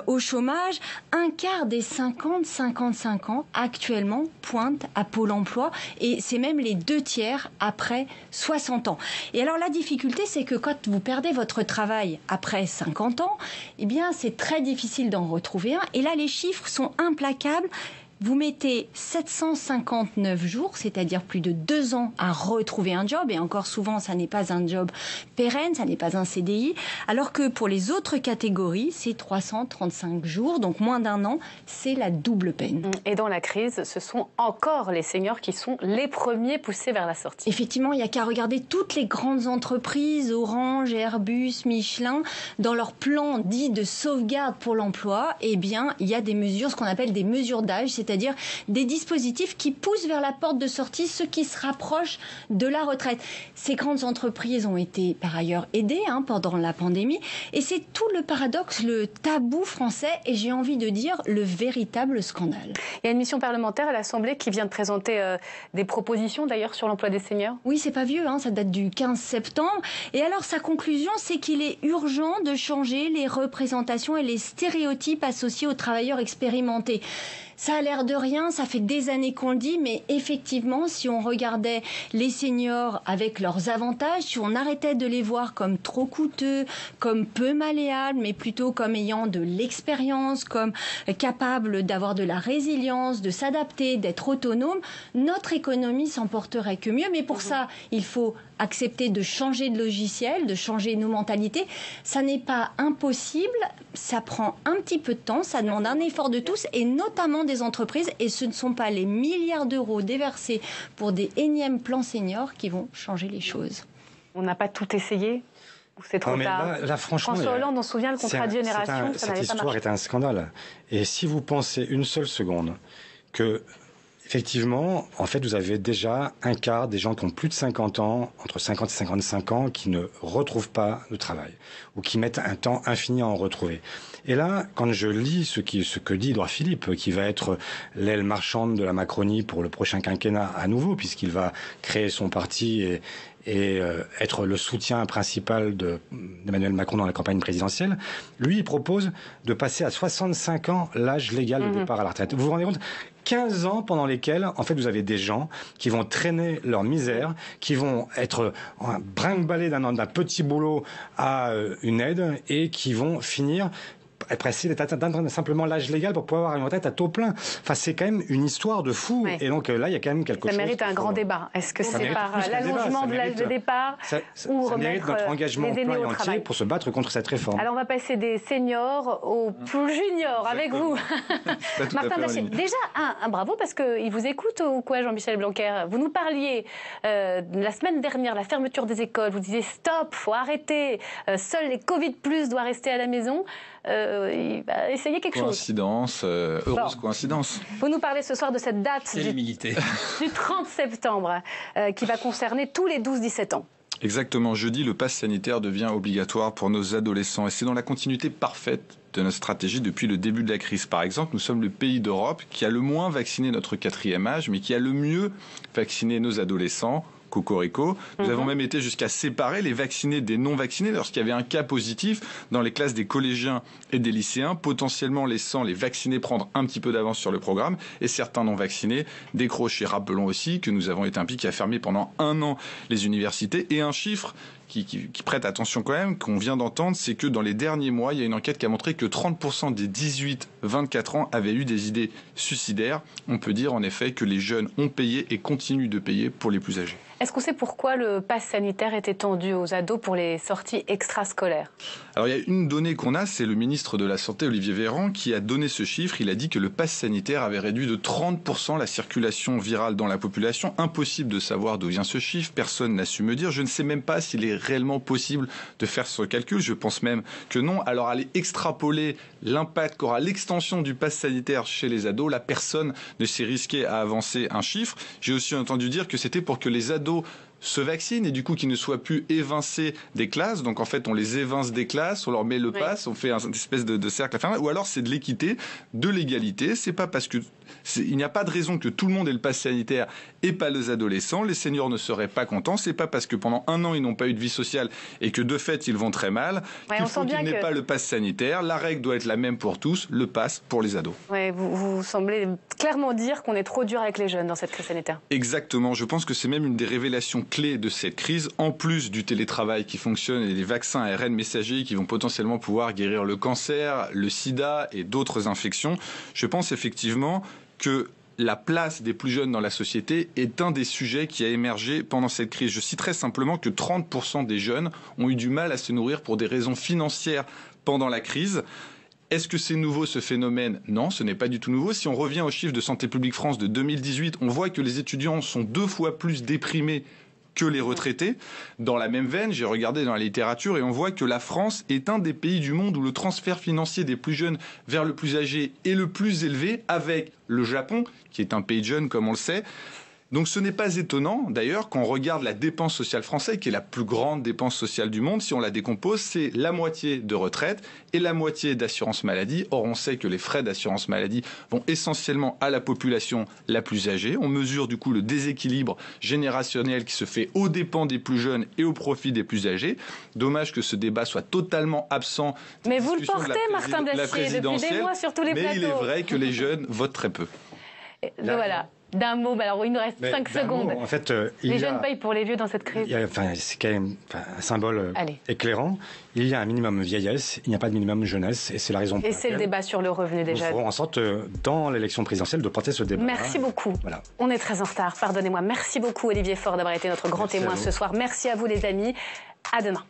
au chômage. Un quart des 50-55 ans actuellement pointent à Pôle emploi et c'est même les 2/3 après 60 ans. Et alors la difficulté, c'est que quand vous perdez votre travail après 50 ans, eh bien c'est très difficile d'en retrouver un. Et là, les chiffres sont implacables. Vous mettez 759 jours, c'est-à-dire plus de 2 ans à retrouver un job, et encore souvent, ça n'est pas un job pérenne, ça n'est pas un CDI, alors que pour les autres catégories, c'est 335 jours, donc moins d'1 an, c'est la double peine. Et dans la crise, ce sont encore les seniors qui sont les premiers poussés vers la sortie. Effectivement, il n'y a qu'à regarder toutes les grandes entreprises, Orange, Airbus, Michelin, dans leur plan dit de sauvegarde pour l'emploi, eh bien, il y a des mesures, ce qu'on appelle des mesures d'âge, c'est-à-dire des dispositifs qui poussent vers la porte de sortie ceux qui se rapprochent de la retraite. Ces grandes entreprises ont été par ailleurs aidées pendant la pandémie et c'est tout le paradoxe, le tabou français et j'ai envie de dire le véritable scandale. Il y a une mission parlementaire à l'Assemblée qui vient de présenter des propositions d'ailleurs sur l'emploi des seniors. Oui, c'est pas vieux, ça date du 15 septembre. Et alors sa conclusion, c'est qu'il est urgent de changer les représentations et les stéréotypes associés aux travailleurs expérimentés. Ça a l'air de rien, ça fait des années qu'on le dit, mais effectivement, si on regardait les seniors avec leurs avantages, si on arrêtait de les voir comme trop coûteux, comme peu malléables, mais plutôt comme ayant de l'expérience, comme capables d'avoir de la résilience, de s'adapter, d'être autonomes, notre économie s'en porterait que mieux. Mais pour ça, il faut accepter de changer de logiciel, de changer nos mentalités. Ça n'est pas impossible, ça prend un petit peu de temps, ça demande un effort de tous et notamment des entreprises et ce ne sont pas les milliards d'euros déversés pour des énièmes plans seniors qui vont changer les choses. On n'a pas tout essayé ou c'est trop tard? Là, franchement, François Hollande, on se souvient, le contrat de génération, ça n'avait pas marché. Cette histoire est un scandale. Et si vous pensez une seule seconde que effectivement, en fait, vous avez déjà un quart des gens qui ont plus de 50 ans, entre 50 et 55 ans, qui ne retrouvent pas de travail ou qui mettent un temps infini à en retrouver. Et là, quand je lis ce que dit Édouard Philippe, qui va être l'aile marchande de la Macronie pour le prochain quinquennat à nouveau, puisqu'il va créer son parti et être le soutien principal d'Emmanuel Macron dans la campagne présidentielle, lui, il propose de passer à 65 ans l'âge légal de départ à la retraite. Vous vous rendez compte ? 15 ans pendant lesquels, en fait, vous avez des gens qui vont traîner leur misère, qui vont être brinque-ballés d'un petit boulot à une aide et qui vont finir pressé d'atteindre simplement l'âge légal pour pouvoir avoir une retraite à taux plein. Enfin, c'est quand même une histoire de fou. Oui. Et donc là, il y a quand même quelque chose. Ça mérite un grand débat. Est-ce que c'est par l'allongement de l'âge de départ ou ça mérite notre engagement plein et entier pour se battre contre cette réforme. Alors, on va passer des seniors aux plus juniors avec vous. Martin Blachier, déjà, un bravo parce qu'il vous écoute ou quoi, Jean-Michel Blanquer? Vous nous parliez la semaine dernière, la fermeture des écoles. Vous disiez stop, faut arrêter. Seuls les Covid+ doivent rester à la maison. Il va essayer quelque chose. Heureuse coïncidence. Vous nous parlez ce soir de cette date du 30 septembre qui va concerner tous les 12-17 ans. Exactement. Jeudi, le pass sanitaire devient obligatoire pour nos adolescents et c'est dans la continuité parfaite de notre stratégie depuis le début de la crise. Par exemple, nous sommes le pays d'Europe qui a le moins vacciné notre 4e âge, mais qui a le mieux vacciné nos adolescents. Cocorico. Nous avons même été jusqu'à séparer les vaccinés des non-vaccinés lorsqu'il y avait un cas positif dans les classes des collégiens et des lycéens, potentiellement laissant les vaccinés prendre un petit peu d'avance sur le programme et certains non-vaccinés décrocher. Rappelons aussi que nous avons été un pays qui a fermé pendant 1 an les universités et un chiffre qui prête attention quand même, qu'on vient d'entendre, c'est que dans les derniers mois, il y a une enquête qui a montré que 30% des 18-24 ans avaient eu des idées suicidaires. On peut dire en effet que les jeunes ont payé et continuent de payer pour les plus âgés. Est-ce qu'on sait pourquoi le pass sanitaire est étendu aux ados pour les sorties extrascolaires? Alors il y a une donnée qu'on a, c'est le ministre de la Santé, Olivier Véran, qui a donné ce chiffre. Il a dit que le pass sanitaire avait réduit de 30% la circulation virale dans la population. Impossible de savoir d'où vient ce chiffre, personne n'a su me dire. Je ne sais même pas s'il est réellement possible de faire ce calcul, je pense même que non. Alors aller extrapoler l'impact qu'aura l'extension du pass sanitaire chez les ados, là personne ne s'est risqué à avancer un chiffre. J'ai aussi entendu dire que c'était pour que les ados se vaccinent et du coup qu'ils ne soient plus évincés des classes. Donc en fait on les évince des classes, on leur met le pass, on fait une espèce de cercle infernal. Ou alors c'est de l'équité, de l'égalité. C'est pas parce que Il n'y a pas de raison que tout le monde ait le pass sanitaire et pas les adolescents. Les seniors ne seraient pas contents. C'est pas parce que pendant 1 an ils n'ont pas eu de vie sociale et que de fait ils vont très mal qu'il faut qu'il n'ait pas le pass sanitaire. La règle doit être la même pour tous, le pass pour les ados. Ouais, vous semblez clairement dire qu'on est trop dur avec les jeunes dans cette crise sanitaire. Exactement. Je pense que c'est même une des révélations clés de cette crise, en plus du télétravail qui fonctionne et des vaccins ARN messagers qui vont potentiellement pouvoir guérir le cancer, le sida et d'autres infections. Je pense effectivement que la place des plus jeunes dans la société est un des sujets qui a émergé pendant cette crise. Je citerai simplement que 30% des jeunes ont eu du mal à se nourrir pour des raisons financières pendant la crise. Est-ce que c'est nouveau ce phénomène? Non, ce n'est pas du tout nouveau. Si on revient aux chiffres de Santé publique France de 2018, on voit que les étudiants sont 2 fois plus déprimés que les retraités. Dans la même veine, j'ai regardé dans la littérature et on voit que la France est un des pays du monde où le transfert financier des plus jeunes vers le plus âgé est le plus élevé, avec le Japon, qui est un pays de jeunes comme on le sait. Donc ce n'est pas étonnant, d'ailleurs, quand on regarde la dépense sociale française, qui est la plus grande dépense sociale du monde, si on la décompose, c'est la moitié de retraite et la moitié d'assurance maladie. Or, on sait que les frais d'assurance maladie vont essentiellement à la population la plus âgée. On mesure du coup le déséquilibre générationnel qui se fait aux dépens des plus jeunes et au profit des plus âgés. Dommage que ce débat soit totalement absent. Mais vous le portez, Martin Blachier, depuis des mois sur tous les plateaux. Mais il est vrai que les jeunes votent très peu. Voilà. D'un mot, alors il nous reste 5 secondes. En fait, les jeunes payent pour les vieux dans cette crise. C'est quand même un symbole éclairant. Il y a un minimum vieillesse, il n'y a pas de minimum jeunesse, et c'est la raison pour laquelle... Et c'est le débat sur le revenu des jeunes. Nous ferons en sorte, dans l'élection présidentielle, de porter ce débat. Merci beaucoup. Voilà. On est très en retard, pardonnez-moi. Merci beaucoup Olivier Faure d'avoir été notre grand témoin ce soir. Merci à vous les amis. À demain.